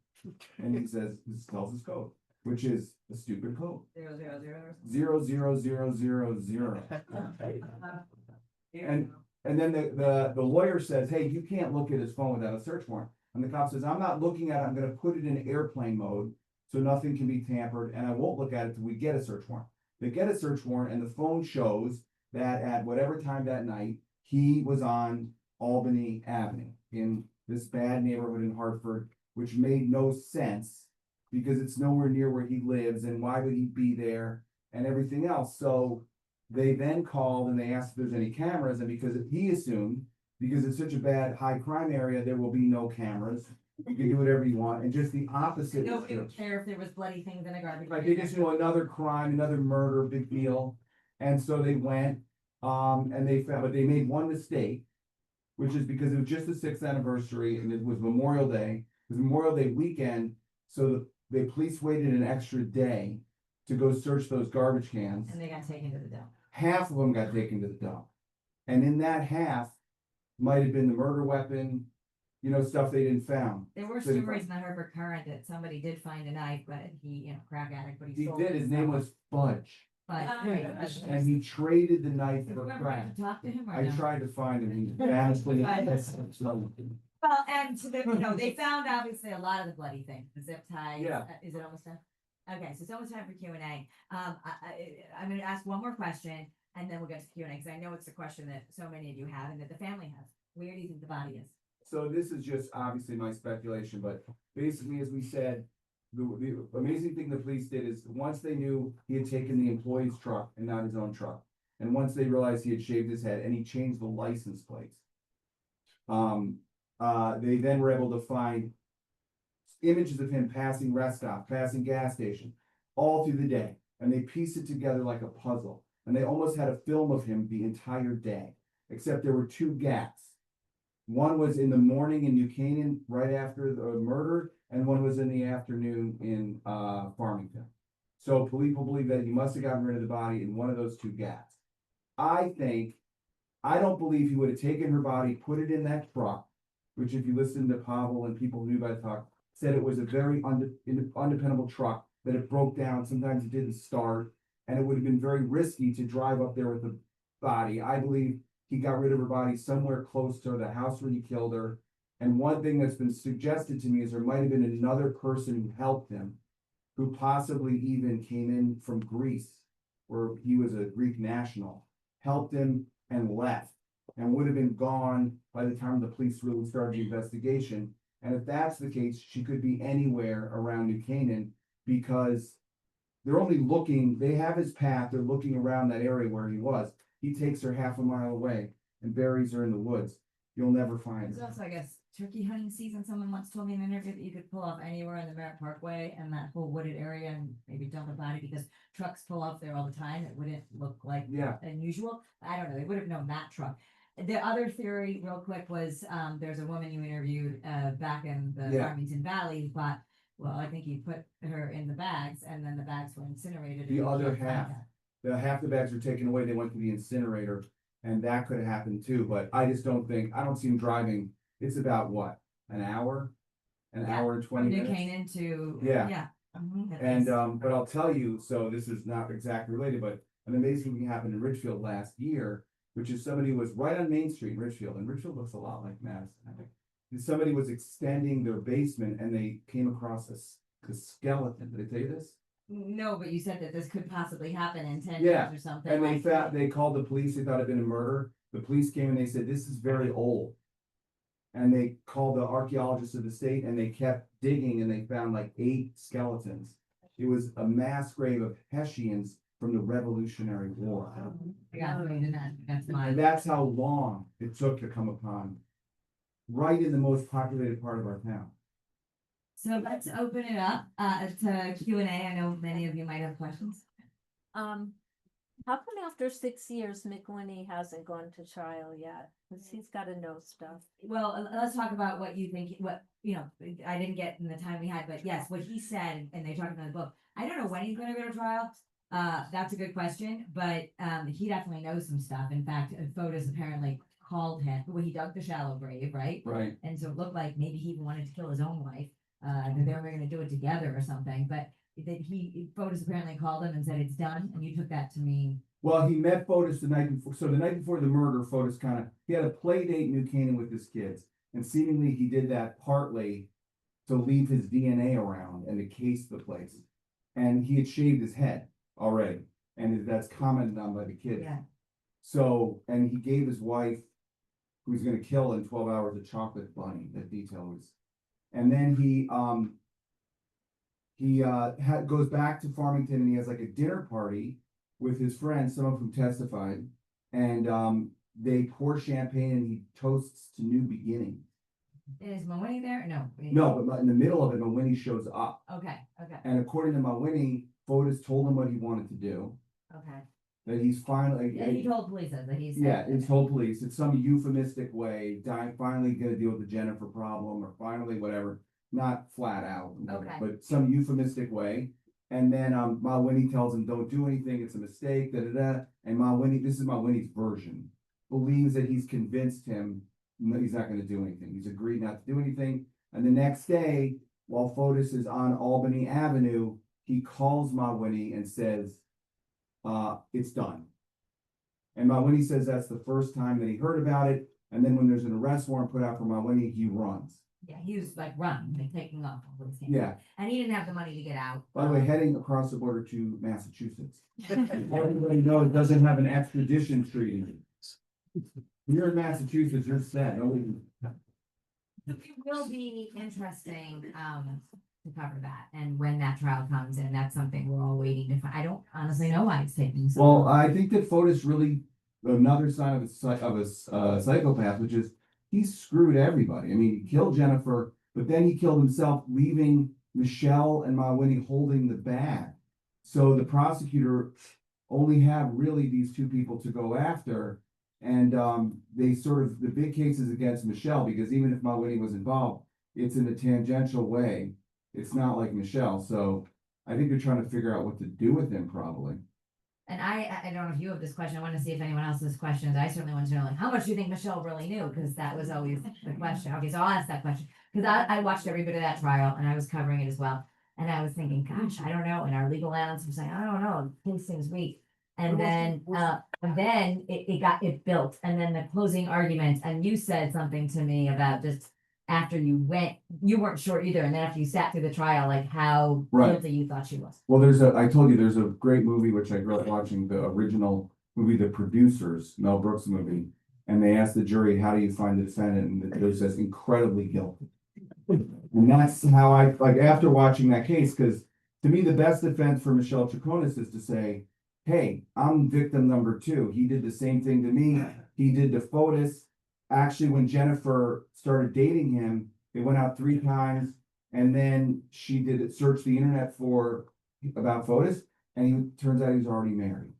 And he says, this tells his code, which is a stupid code. 00000. And then the lawyer says, "Hey, you can't look at his phone without a search warrant." And the cop says, "I'm not looking at it. I'm gonna put it in airplane mode so nothing can be tampered, and I won't look at it till we get a search warrant." They get a search warrant, and the phone shows that at whatever time that night, he was on Albany Avenue in this bad neighborhood in Hartford, which made no sense because it's nowhere near where he lives, and why would he be there and everything else. So they then called and they asked if there's any cameras, and because he assumed, because it's such a bad high crime area, there will be no cameras. You can do whatever you want, and just the opposite is Nobody true. would care if there was bloody things in a garbage. Right, they just another crime, another murder, big deal. And so they went, and they found, but they made one mistake, which is because it was just the 6th anniversary and it was Memorial Day. It was Memorial Day weekend, so the police waited an extra day to go search those garbage cans. And they got taken to the dump. Half of them got taken to the dump. And in that half might have been the murder weapon, stuff they didn't found. There were stories in the Harvard Current that somebody did find a knife, but he, crack addict, but He sold did, it his name somewhere. was Fudge. But And he traded the knife did for you ever crack. get to talk to him or I no? tried to find him, he vanished. Well, and to they found obviously a lot of the bloody things, the zip ties. Yeah. Is it almost done? Okay, so it's almost time for Q&A. I'm gonna ask one more question and then we'll get to Q&A because I know it's a question that so many of you have and that the family has. Where do you think the body is? So this is just obviously my speculation, but basically, as we said, the amazing thing the police did is once they knew he had taken the employee's truck and not his own truck, and once they realized he had shaved his head and he changed the license plates, they then were able to find images of him passing rest stop, passing gas station, all through the day, and they pieced it together like a puzzle, and they almost had a film of him the entire day, except there were 2 gaps. One was in the morning in New Canaan, right after the murder, and one was in the afternoon in Farmington. So people believe that he must have gotten rid of the body in one of those 2 gaps. I don't believe he would have taken her body, put it in that truck, which if you listen to Pavel and people who knew about the talk, said it was a very undependable truck, that it broke down, sometimes it didn't start, and it would have been very risky to drive up there with the body. I believe he got rid of her body somewhere close to the house where he killed her. And one thing that's been suggested to me is there might have been another person who helped him, who possibly even came in from Greece, where he was a Greek national, helped him and left, and would have been gone by the time the police really started the investigation. And if that's the case, she could be anywhere around New Canaan because they're only looking, they have his path, they're looking around that area where he was. He takes her half a mile away and buries her in the woods. You'll never find There's her. also, I guess, turkey hunting season. Someone once told me in an interview that you could pull off anywhere in the Merritt Parkway and that whole wooded area and maybe dump a body because trucks pull off there all the time. It wouldn't look like Yeah, unusual. I don't know. They would have known that truck. The other theory, real quick, was there's a woman you interviewed back in the Yeah. Farmington Valley who thought, well, I think he put her in the bags and then the bags were incinerated. the and we other can't find half. her. half the bags were taken away, they went to the incinerator, and that could have happened too, but I just don't see him driving, it's about what, an hour? An Yeah, hour and From 20 New minutes? Canaan to, Yeah. yeah. At And, least. but I'll tell you, so this is not exactly related, but an amazing thing happened in Richfield last year, which is somebody was right on Main Street in Richfield, and Richfield looks a lot like Madison, I think. And somebody was extending their basement and they came across a skeleton. Did I tell you this? No, but you said that this could possibly happen in 10 Yeah, years or something. And like they called the police, they thought it'd been a murder. The police came and they said, this is very old. And they called the archaeologists of the state and they kept digging and they found like 8 skeletons. It was a mass grave of Hessians from the Revolutionary War. Yeah, that's And mine. that's how long it took to come upon, right in the most populated part of our town. So let's open it up to Q&A. I know many of you might have questions. How come after 6 years, McWhinney hasn't gone to trial yet? Cause he's gotta know stuff. Well, let's talk about what you think, I didn't get in the time we had, but yes, what he said, and they talked about the book. I don't know when he's gonna go to trial. That's a good question, but he definitely knows some stuff. In fact, Fotis apparently called him when he dug the shallow grave, right? Right. And so it looked like maybe he even wanted to kill his own wife. That they were gonna do it together or something, but that Fotis apparently called him and said it's done, and you took that to mean. Well, he met Fotis the night before. So the night before the murder, Fotis he had a play date in New Canaan with his kids. And seemingly he did that partly to leave his DNA around and to case the place. And he had shaved his head already. And that's commented on by the kids. Yeah. So, and he gave his wife, who he's going to kill in 12 hours, a chocolate bunny. That detail was. And then he goes back to Farmington and he has like a dinner party with his friends, some of whom testified, and they pour champagne and he toasts to new beginnings. Is Mawiney there? No. No, but in the middle of it, Mawiney shows up. Okay. And according to Mawiney, Fotis told him what he wanted to do. Okay. That he's finally. Yeah, he told police that he's. Yeah, he told police. It's some euphemistic way. Finally going to deal with the Jennifer problem, or finally whatever. Not flat out, Okay. but some euphemistic way. And then Mawiney tells him, "Don't do anything. It's a mistake." Da da da. And Mawiney, this is Mawiney's version, believes that he's convinced him he's not going to do anything. He's agreed not to do anything. And the next day, while Fotis is on Albany Avenue, he calls Mawiney and says, "It's done." And Mawiney says that's the first time that he heard about it. And then when there's an arrest warrant put out for Mawiney, he runs. Yeah, he was like running, like taking off. Yeah. And he didn't have the money to get out. By the way, heading across the border to Massachusetts. Everybody knows it doesn't have an extradition treaty. You're in Massachusetts, you're set. Nobody. It will be interesting to cover that, and when that trial comes, and that's something we're all waiting to find. I don't honestly know why it's taking so Well, long. I think that Fotis really another sign of a psychopath, which is he screwed everybody. I mean, he killed Jennifer, but then he killed himself, leaving Michelle and Mawiney holding the bag. So the prosecutor only have really these two people to go after. And they the big case is against Michelle, because even if Mawiney was involved, it's in a tangential way. It's not like Michelle. So I think they're trying to figure out what to do with him, probably. And I don't know if you have this question. I want to see if anyone else has questions. I certainly want to know, like, how much do you think Michelle really knew? Because that was always the question. Okay, so I'll ask that question. Because I watched every bit of that trial and I was covering it as well. And I was thinking, gosh, I don't know. And our legal analysts were saying, I don't know, the case seems weak. And then it built. And then the closing argument, and you said something to me about just after you weren't sure either. And then after you sat through the trial, like how guilty you thought she was. Well, I told you there's a great movie, which I grew up watching, the original movie, The Producers, Mel Brooks movie. And they asked the jury, how do you find the defendant? And the jury says, incredibly guilty. And that's how after watching that case, because to me, the best defense for Michelle Chaconis is to say, hey, I'm victim number 2. He did the same thing to me. He did to Fotis. Actually, when Jennifer started dating him, they went out 3 times, and then she search the internet about Fotis, and turns out he was already married,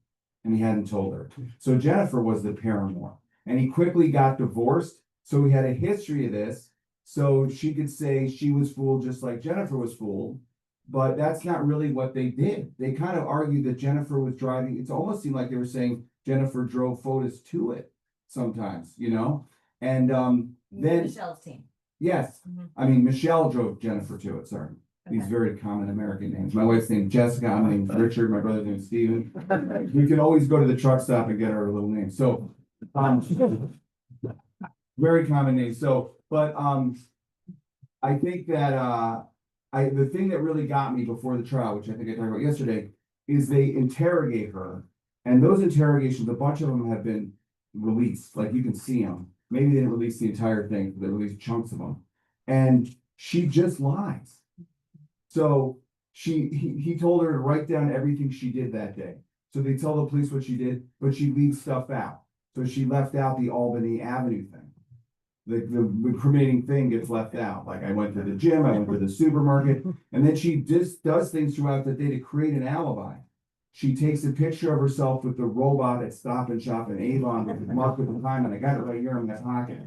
and he hadn't told her. So Jennifer was the paramour, and he quickly got divorced. So he had a history of this, so she could say she was fooled just like Jennifer was fooled. But that's not really what they did. They kind of argued that Jennifer was driving. It almost seemed like they were saying Jennifer drove Fotis to it sometimes, you know? And then, Michelle's team. yes, Mhm. I mean, Michelle drove Jennifer to it, sorry. These Okay. very common American names. My wife's named Jessica, I'm named Richard, my brother's named Steven. You can always go to the truck stop and get her little name. So, very common name. So, but I think that the thing that really got me before the trial, which I think I talked about yesterday, is they interrogate her, and those interrogations, a bunch of them have been released. Like you can see them. Maybe they didn't release the entire thing, but they released chunks of them, and she just lies. So he told her to write down everything she did that day. So they tell the police what she did, but she leaves stuff out. So she left out the Albany Avenue thing. The incriminating thing gets left out. Like I went to the gym, I went to the supermarket, and then she just does things throughout the day to create an alibi. She takes a picture of herself with the robot at Stop and Shop in Avon with the mark with the time, and I got it right here in my pocket.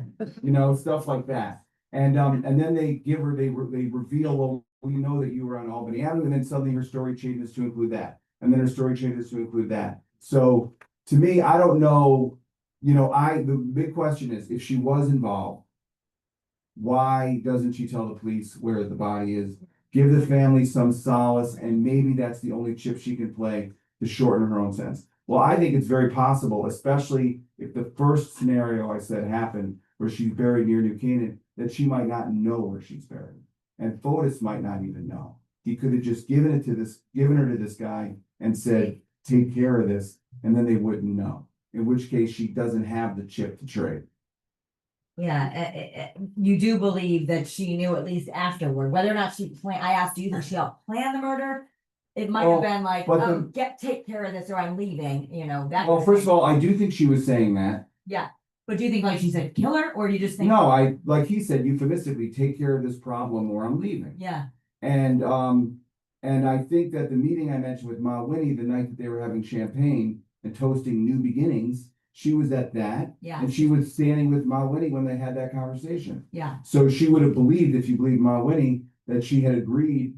You know, stuff like that. And then they give her, they reveal, well, we know that you were on Albany Avenue, and then suddenly her story changes to include that. And then her story changes to include that. So to me, I don't know, you know, the big question is, if she was involved, why doesn't she tell the police where the body is? Give the family some solace, and maybe that's the only chip she can play to shorten her own sentence. Well, I think it's very possible, especially if the first scenario I said happened, where she's buried near New Canaan, that she might not know where she's buried. And Fotis might not even know. He could have just given her to this guy and said, take care of this, and then they wouldn't know. In which case she doesn't have the chip to trade. Yeah, you do believe that she knew at least afterward, whether or not she planned. I asked, do you think she helped plan the murder? It might have been like, but oh, take care of this or I'm leaving, you know, that. Well, first of all, I do think she was saying that. Yeah, but do you think like she said kill her, or do you just think? No, like he said, euphemistically, take care of this problem or I'm leaving. Yeah, And I think that the meeting I mentioned with Ma Winnie, the night that they were having champagne and toasting new beginnings, she was at that. yeah, And she was standing with Ma Winnie when they had that conversation. yeah. So she would have believed, if you believe Ma Winnie, that she had agreed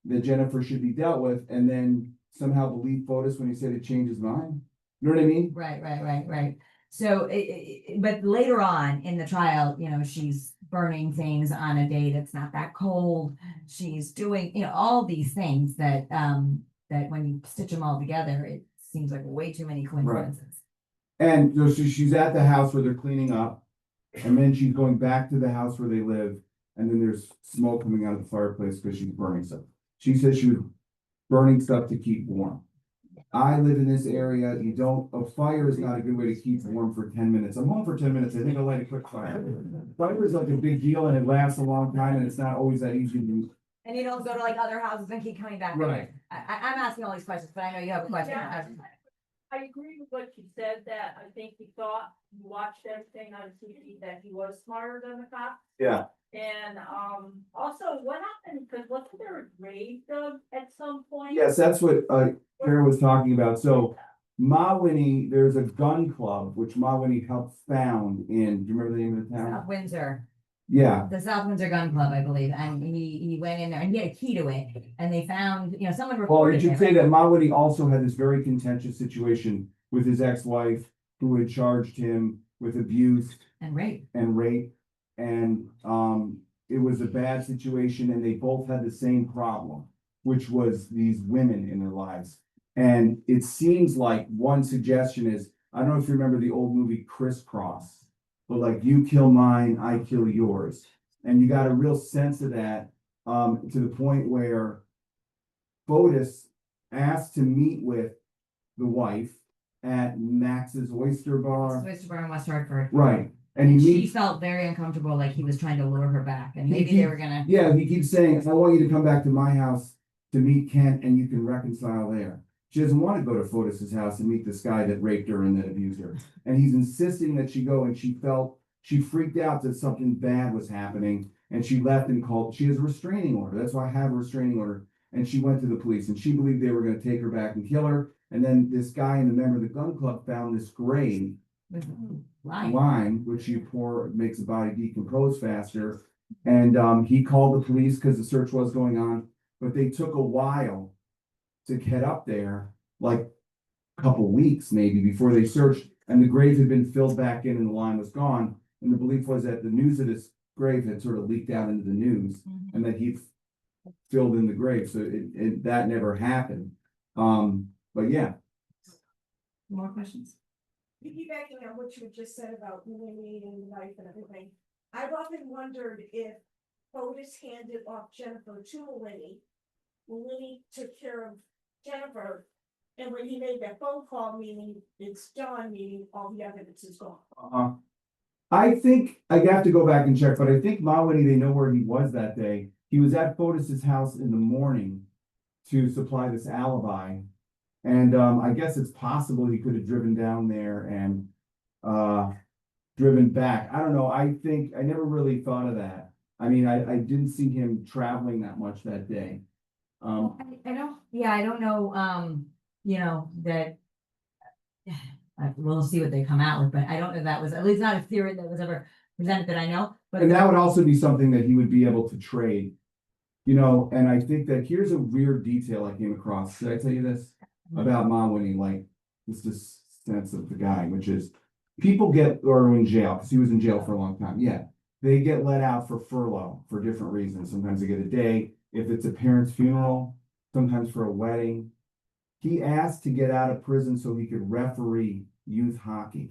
that Jennifer should be dealt with, and then somehow believe Fotis when he said it changed his mind. You know what I mean? Right. So, but later on in the trial, you know, she's burning things on a day that's not that cold. She's doing, you know, all these things that that when you stitch them all together, it seems like way too many coincidences. And so she's at the house where they're cleaning up, and then she's going back to the house where they live, and then there's smoke coming out of the fireplace because she's burning stuff. She says she was burning stuff to keep warm. I live in this area. A fire is not a good way to keep warm for 10 minutes. I'm home for 10 minutes. I think I'll light a quick fire. Fire is like a big deal and it lasts a long time and it's not always that easy to do. And you don't go to like other houses and keep coming back. Right. I'm asking all these questions, but I know you have a question. Yeah. I agree with what you said, that I think he thought, he watched everything on TV, that he was smarter than the cops. Yeah. And also what happened, because wasn't there a grave dug at some point? Yes, that's what Karen was talking about. So Ma Winnie, there's a gun club which Ma Winnie helped found in, do you remember the name of the town? South Windsor, Yeah. the South Windsor Gun Club, I believe, and he went in there and he had a key to it, and they found, you know, someone Well, reported you should him. say that Ma Winnie also had this very contentious situation with his ex-wife who had charged him with abuse And rape. and it was a bad situation and they both had the same problem, which was these women in their lives. And it seems like one suggestion is, I don't know if you remember the old movie Crisscross, but like you kill mine, I kill yours. And you got a real sense of that to the point where Fotis asked to meet with the wife at Max's Oyster Bar. Oyster Bar in West Hartford. Right. And he She meets, felt very uncomfortable, like he was trying to lure her back, and He maybe keep- they were gonna. yeah, he keeps saying, I want you to come back to my house to meet Kent and you can reconcile there. She doesn't want to go to Fotis's house and meet this guy that raped her and that abused her. And he's insisting that she go, and she freaked out that something bad was happening and she left and called. She has a restraining order. That's why I have a restraining order. And she went to the police and she believed they were going to take her back and kill her. And then this guy and the member of the gun club found this grave lime, which you pour, makes the body decompose faster. And he called the police because the search was going on. but they took a while to get up there, like a couple weeks maybe before they searched, and the grave had been filled back in and the line was gone. And the belief was that the news of this grave had sort of leaked out into the news and that he'd filled in the grave. So that never happened. But yeah. More questions? Piggybacking on what you had just said about Winnie and life and everything, I've often wondered if Otis handed off Jennifer to Winnie. Winnie took care of Jennifer, and when he made that phone call, meaning it's done, meaning all the evidence is gone. I think I have to go back and check, but I think Ma Winnie, they know where he was that day. He was at Fotis's house in the morning to supply this alibi. And I guess it's possible he could have driven down there and driven back. I don't know. I think I never really thought of that. I mean, I didn't see him traveling that much that day. Well, I don't know, you know, that. We'll see what they come out with, but I don't know if that was, at least not a theory that was ever presented that I know. But And that would also be something that he would be able to trade, you know, and I think that here's a weird detail I came across. Did I tell you this about Ma Winnie? Like, this sense of the guy, which is people are in jail, because he was in jail for a long time. Yeah. They get let out for furlough for different reasons. Sometimes they get a day. If it's a parent's funeral, sometimes for a wedding. He asked to get out of prison so he could referee youth hockey.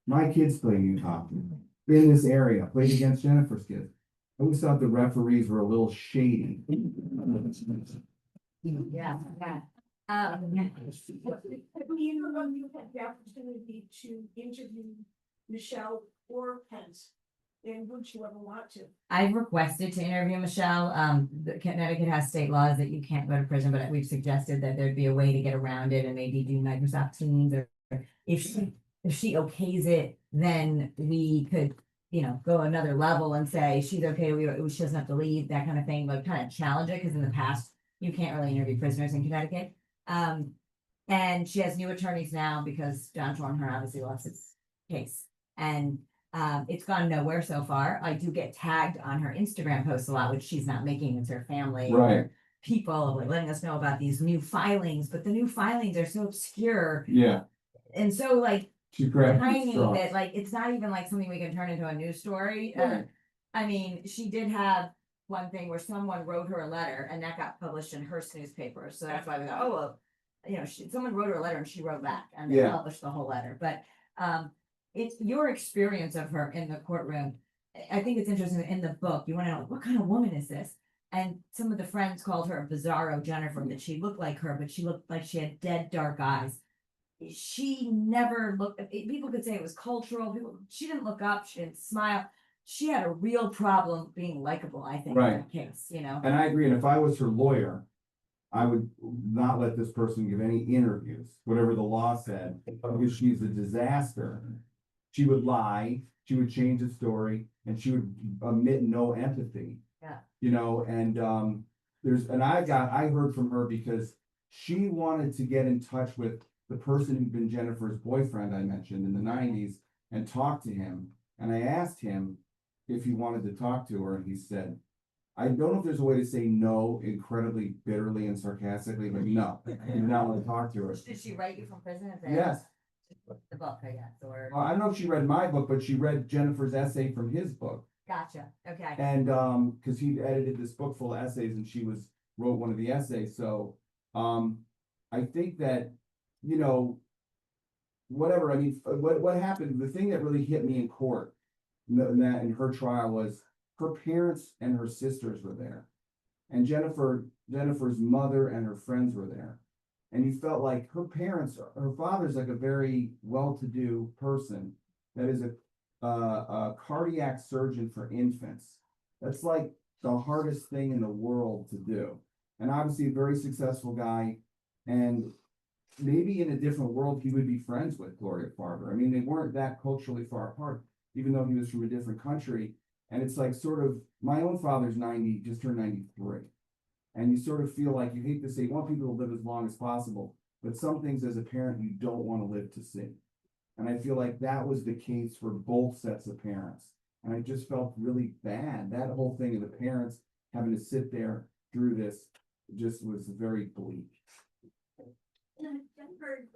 My kids play youth hockey in this area, played against Jennifer's kids. I always thought the referees were a little shady. Yeah. Either of you had the opportunity to interview Michelle or Pence, and would you ever want to? I've requested to interview Michelle. The Connecticut has state laws that you can't go to prison, but we've suggested that there'd be a way to get around it and maybe do Microsoft Teams, or if she okays it, then we could, you know, go another level and say she's okay, she doesn't have to leave, that kind of thing, but kind of challenge it, because in the past you can't really interview prisoners in Connecticut. And she has new attorneys now because John Schornher obviously lost his case, and it's gone nowhere so far. I do get tagged on her Instagram posts a lot, which she's not making. It's her family, Right. or people like letting us know about these new filings, but the new filings are so obscure Yeah. and so like She grabbed tiny straws. that like it's not even like something we can turn into a news story. Right. I mean, she did have one thing where someone wrote her a letter and that got published in Hearst newspaper. So that's why we thought, oh, well, you know, someone wrote her a letter and she wrote back and they Yeah. published the whole letter. But it's your experience of her in the courtroom. I think it's interesting in the book. You want to know what kind of woman is this? And some of the friends called her a bizarro Jennifer, that she looked like her, but she looked like she had dead dark eyes. She never looked, people could say it was cultural. She didn't look up, she didn't smile. She had a real problem being likable, I think, in Right. that case, you know? And I agree. And if I was her lawyer, I would not let this person give any interviews, whatever the law said, because she's a disaster. She would lie, she would change the story, and she would omit no empathy. Yeah. You know, and I heard from her because she wanted to get in touch with the person who'd been Jennifer's boyfriend, I mentioned, in the 90s, and talk to him. And I asked him if he wanted to talk to her, and he said, I don't know if there's a way to say no incredibly bitterly and sarcastically, but no, he did not want to talk to her. Did she write you from prison? Is that- Yes. The book, I guess, or, I don't know if she read my book, but she read Jennifer's essay from his book. gotcha, okay. And because he edited this book full of essays and she wrote one of the essays. So I think that, you know, whatever, I mean, what happened, the thing that really hit me in court in her trial was her parents and her sisters were there. And Jennifer's mother and her friends were there. And you felt like her father's like a very well-to-do person that is a cardiac surgeon for infants. That's like the hardest thing in the world to do. And obviously a very successful guy. And maybe in a different world, he would be friends with Gloria Farber. I mean, they weren't that culturally far apart, even though he was from a different country. And it's like sort of, my own father's 90, just turned 93. And you sort of feel like, you hate to say, you want people to live as long as possible, but some things as a parent, you don't want to live to see. And I feel like that was the case for both sets of parents. And I just felt really bad, that whole thing of the parents having to sit there through this just was very bleak. Jennifer,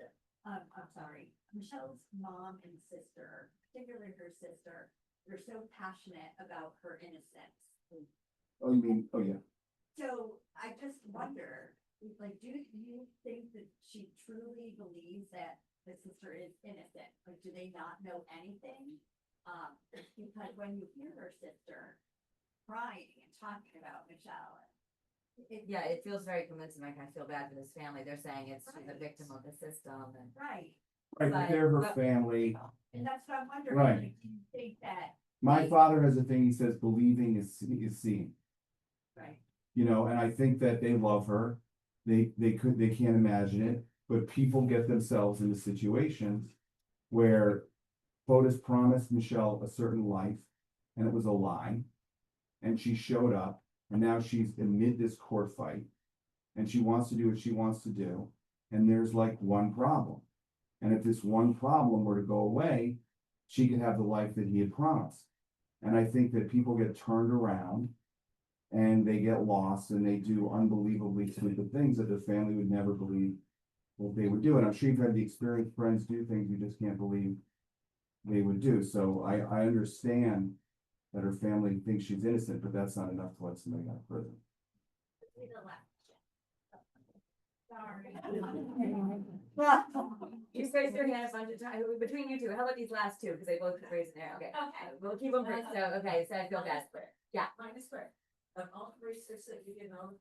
I'm sorry, Michelle's mom and sister, particularly her sister, they're so passionate about her innocence. Oh, you mean, oh, yeah. So I just wonder, like, do you think that she truly believes that the sister is innocent? Like, do they not know anything? Because when you hear her sister crying and talking about Michelle. Yeah, it feels very convincing. Like, I feel bad for this family. They're saying it's she's a victim of the system and. Right, Right, but they're her But- family. and that's what I'm wondering, Right. like, do you think that, My father has a thing, he says, believing is seeing. right? You know, and I think that they love her. They can't imagine it, but people get themselves into situations where Fotis promised Michelle a certain life and it was a lie. And she showed up and now she's amid this court fight and she wants to do what she wants to do. And there's like one problem. And if this one problem were to go away, she could have the life that he had promised. And I think that people get turned around and they get lost and they do unbelievably stupid things that the family would never believe what they would do. And I'm sure you've had the experience, friends do things you just can't believe they would do. So I understand that her family thinks she's innocent, but that's not enough to let somebody out of prison. You raised your hand a bunch of times, between you two, how about these last two, because they both raised their, okay, we'll keep them first, so, okay, so I feel bad. Yeah. Mine is fair. Of all three sisters that you know,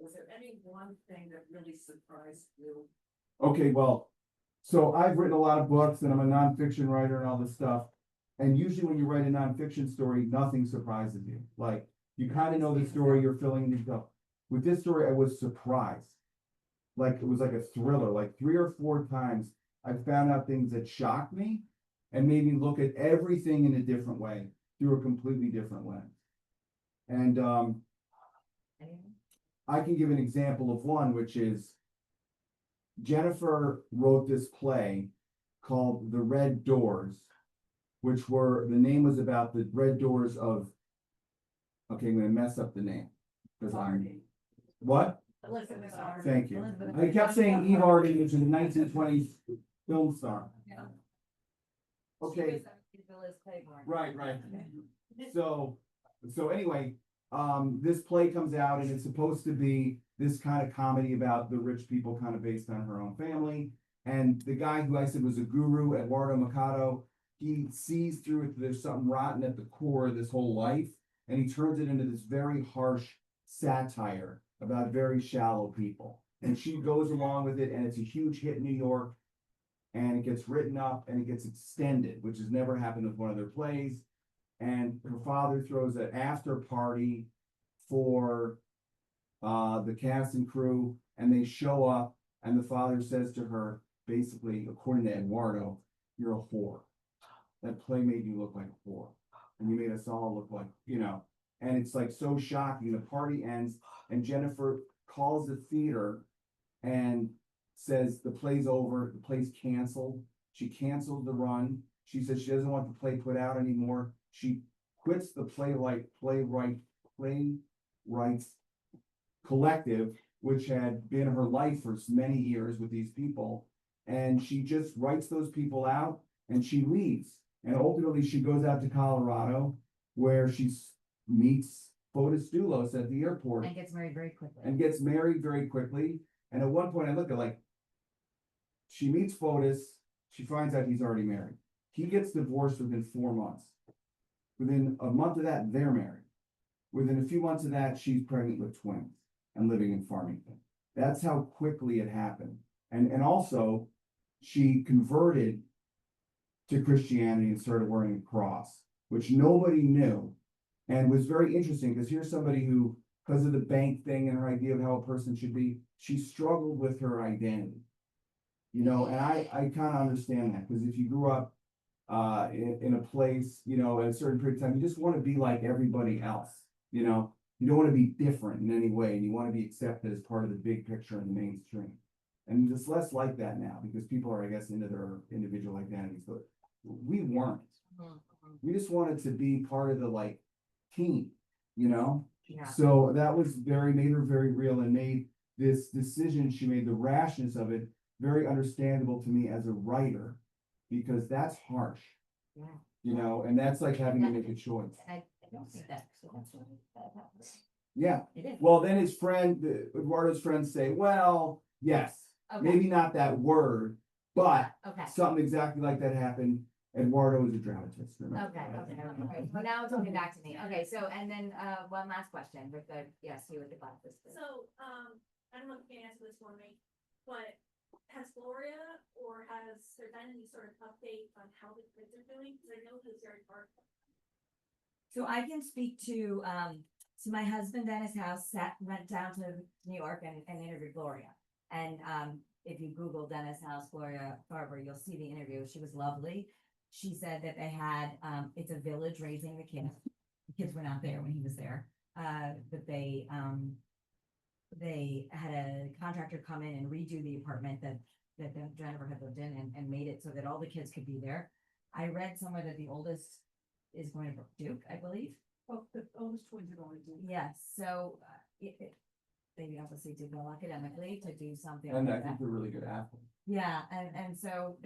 was there any one thing that really surprised you? Okay, well, so I've written a lot of books and I'm a nonfiction writer and all this stuff. And usually when you write a nonfiction story, nothing surprises you. Like, you kind of know the story, you're filling in stuff. With this story, I was surprised. Like, it was like a thriller. Like 3 or 4 times, I found out things that shocked me and made me look at everything in a different way, through a completely different lens. And I can give an example of one, which is Jennifer wrote this play called The Red Doors, which were, the name was about the red doors of, okay, I'm gonna mess up the name. Because I'm, what? Elizabeth Arden. Thank you. Elizabeth I kept saying Eve Arden, which is a 1920s film star. Yeah. Okay, right. So anyway, this play comes out and it's supposed to be this kind of comedy about the rich people kind of based on her own family. And the guy who I said was a guru, Eduardo Mercado, he sees through it that there's something rotten at the core of this whole life. And he turns it into this very harsh satire about very shallow people. And she goes along with it and it's a huge hit in New York. And it gets written up and it gets extended, which has never happened with one of their plays. And her father throws an after party for the cast and crew, and they show up, and the father says to her, basically, according to Eduardo, you're a whore. That play made you look like a whore. And you made us all look like, you know, and it's like so shocking. The party ends, and Jennifer calls the theater and says the play's over, the play's canceled. She canceled the run. She says she doesn't want the play put out anymore. She quits the playwrights collective, which had been her life for many years with these people. And she just writes those people out and she leaves. And ultimately she goes out to Colorado where she meets Fotis Dulos at the airport. And gets married very quickly. And gets married very quickly. And at one point I look at like, she meets Fotis, she finds out he's already married. He gets divorced within 4 months. Within a month of that, they're married. Within a few months of that, she's pregnant with twins and living in Farmington. That's how quickly it happened. And also, she converted to Christianity and started wearing a cross, which nobody knew. And was very interesting because here's somebody who, because of the bank thing and her idea of how a person should be, she struggled with her identity. You know, and I kind of understand that because if you grew up in a place, you know, at a certain period of time, you just want to be like everybody else. You know, you don't want to be different in any way, and you want to be accepted as part of the big picture in the mainstream. And it's less like that now because people are, I guess, into their individual identities, but we weren't. We just wanted to be part of the like team. you know? Yeah. So that was made her very real and made this decision, she made the rashness of it very understandable to me as a writer, because that's harsh, Yeah. you know, and that's like having to make a choice. I don't think that's Yeah, it is. well, then his friend, Eduardo's friends say, well, yes, Okay. maybe not that word, but Okay. something exactly like that happened. Eduardo is a dramatist, remember? Okay. Well, now it's coming back to me. Okay, so, and then, one last question with the, yes, you with the glasses. please. So, I don't know if you can answer this for me, but has Gloria or has there been any sort of update on how the kids are doing? Cause I know it was very hard. So I can speak to, so my husband Dennis House went down to New York and interviewed Gloria. And, if you Google Dennis House, Gloria Farber, you'll see the interview. She was lovely. She said that they had, it's a village raising the kids. The kids were not there when he was there. But they had a contractor come in and redo the apartment that Jennifer had lived in and made it so that all the kids could be there. I read somewhere that the oldest is going to Duke, I believe. Oh, the oldest twins are going to do. Yes, so they obviously did well academically to do something And I like think that. they're really good athletes. Yeah, and so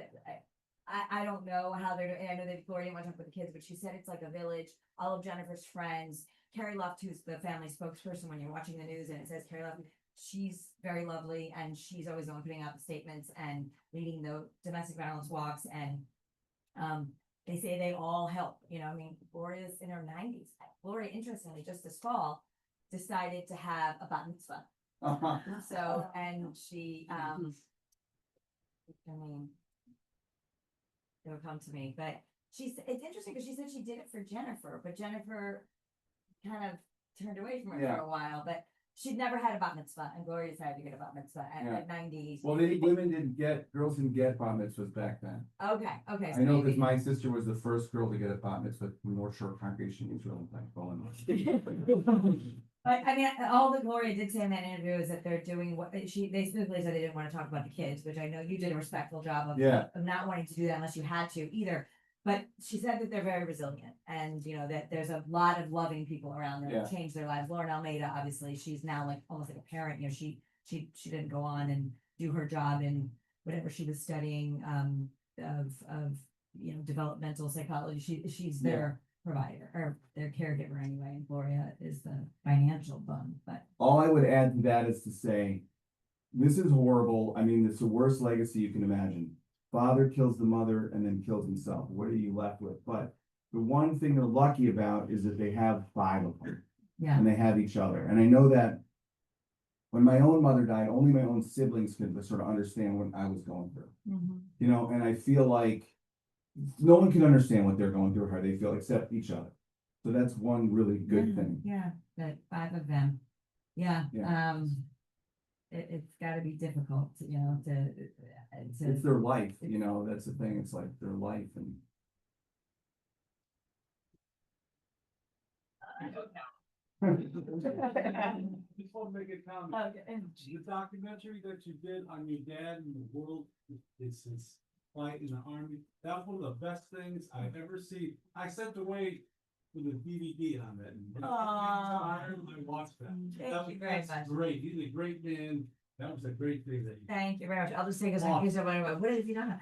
I don't know how they're doing. I know that Gloria didn't want to talk with the kids, but she said it's like a village. All of Jennifer's friends, Carrie Luft, who's the family spokesperson when you're watching the news and it says Carrie Luft, she's very lovely and she's always the one putting out the statements and leading the domestic violence walks and they say they all help, you know, I mean, Gloria's in her 90s. Gloria, interestingly, just this fall, decided to have a bat mitzvah. Uh-huh. So, and she, I mean, it'll come to me, but it's interesting because she said she did it for Jennifer, but Jennifer kind of turned away from her Yeah. for a while, but she'd never had a bat mitzvah and Gloria decided to get a bat mitzvah Yeah. at 90. Well, girls didn't get bat mitzvahs back then. Okay, okay. I know because maybe- my sister was the first girl to get a bat mitzvah from North Shore Congregation in Israel, like, But I mean, all that Gloria did say in that interview is that they're doing what they specifically said they didn't want to talk about the kids, which I know you did a respectful job of, Yeah. of not wanting to do that unless you had to either. But she said that they're very resilient and, you know, that there's a lot of loving people around them that change their lives. Lauren Almeida, obviously, she's now like almost like a parent, you know, she didn't go on and do her job in whatever she was studying, of, you know, developmental psychology. She's their provider or their caregiver anyway. And Gloria is the financial bum, but All I would add to that is to say, this is horrible. I mean, it's the worst legacy you can imagine. Father kills the mother and then kills himself. What are you left with? But the one thing they're lucky about is that they have 5 of them. yeah. And they have each other. And I know that when my own mother died, only my own siblings could sort of understand what I was going through. Mhm. You know, and I feel like no one can understand what they're going through or how they feel except each other. So that's one really good thing. Yeah, that 5 of them. Yeah, Yeah. it's gotta be difficult, you know, It's their life, you know, that's the thing. It's like their life and. Just want to make a comment. The documentary that you did on your dad and the world, it's his fight in the army. That's one of the best things I've ever seen. I sent away with a DVD on it. And I watched that. Thank you very That's much. great. He's a great man. That was a great thing that you. Thank you very much. I'll just say, because in case everyone, what have you done?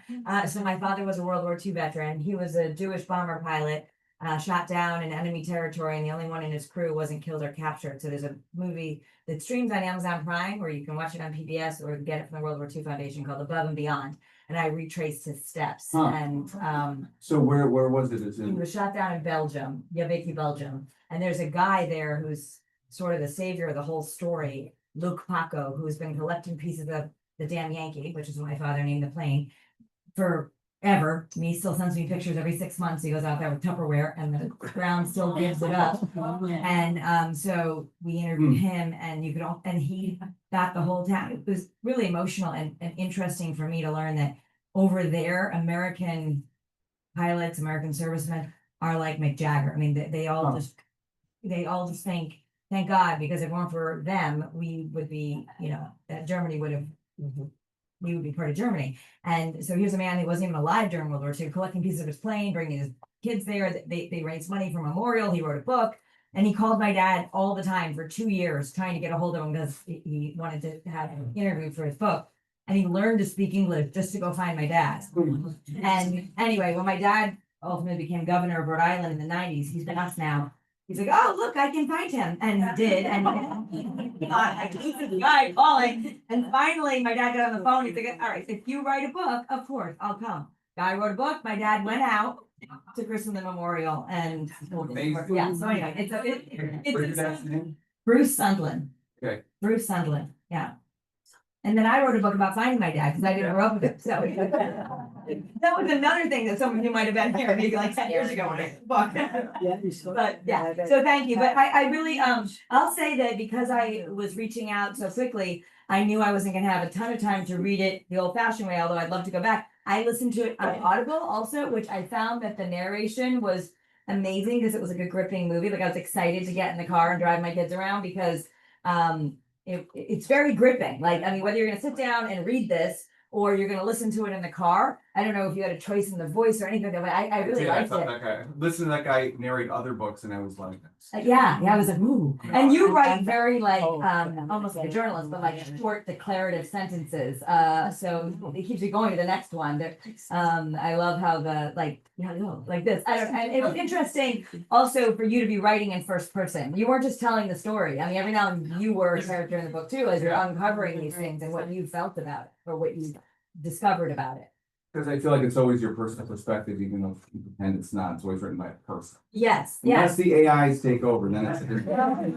So my father was a World War II veteran. He was a Jewish bomber pilot, shot down in enemy territory, and the only one in his crew wasn't killed or captured. So there's a movie that streams on Amazon Prime, or you can watch it on PBS or get it from the World War II Foundation, called Above and Beyond. And I retraced his steps. Huh. And So where was it? It's he in, was shot down in Belgium, Yaviki, Belgium. And there's a guy there who's sort of the savior of the whole story, Luke Paco, who's been collecting pieces of the damn Yankee, which is what my father named the plane, forever. And he still sends me pictures every 6 months. He goes out there with Tupperware and the ground still gives it up. And so we interviewed him and and he got the whole town. It was really emotional and interesting for me to learn that over there, American pilots, American servicemen are like Mick Jagger. I mean, they all just thank God, because if it weren't for them, we would be, you know, that Germany would have, we would be part of Germany. And so here's a man who wasn't even alive during World War II, collecting pieces of his plane, bringing his kids there. They raised money for memorial. He wrote a book. And he called my dad all the time for 2 years, trying to get a hold of him because he wanted to have an interview for his book. And he learned to speak English just to go find my dad. And anyway, when my dad ultimately became governor of Rhode Island in the 90s, he's been us now. He's like, oh, look, I can find him. And he did. And I keep the guy calling. And finally, my dad got on the phone. He's like, all right, if you write a book, of course, I'll come. Guy wrote a book. My dad went out to christen the memorial and yeah. So anyway, it's Bruce Sundlin. Okay. Bruce Sundlin. Yeah. And then I wrote a book about finding my dad because I didn't grow up with him. So that was another thing that some of you might have been here maybe like 10 years ago when I wrote the book. But yeah, so thank you. But I really, I'll say that because I was reaching out so quickly, I knew I wasn't gonna have a ton of time to read it the old fashioned way, although I'd love to go back. I listened to it on Audible also, which I found that the narration was amazing because it was like a gripping movie. Like I was excited to get in the car and drive my kids around because, it's very gripping. Like, I mean, whether you're gonna sit down and read this or you're gonna listen to it in the car. I don't know if you had a choice in the voice or anything, but I really liked it. That guy, listen to that guy narrate other books and I was like. Yeah, I was like, ooh. And you write very like, almost like a journalist, but like short declarative sentences. So it keeps you going to the next one. I love how like this. And it was interesting also for you to be writing in first person. You weren't just telling the story. I mean, every now and then you were a character in the book too, as you're uncovering these things and what you felt about it or what you discovered about it. Because I feel like it's always your personal perspective, even though you pretend it's not, it's always written by a person. Yes, Unless yes. the AIs take over, then it's a different.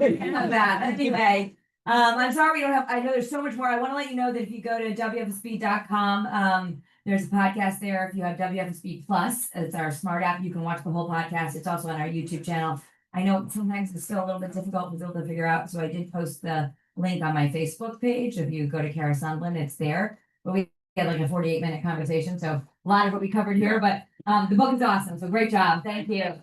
That, anyway, I'm sorry we don't have, I know there's so much more. I want to let you know that if you go to WFSB.com, there's a podcast there. If you have WFSB Plus, it's our smart app. You can watch the whole podcast. It's also on our YouTube channel. I know sometimes it's still a little bit difficult for people to figure out, so I did post the link on my Facebook page. If you go to Kara Sundlin, it's there. But we get like a 48-minute conversation, so a lot of what we covered here, but the book is awesome, so great job, thank you.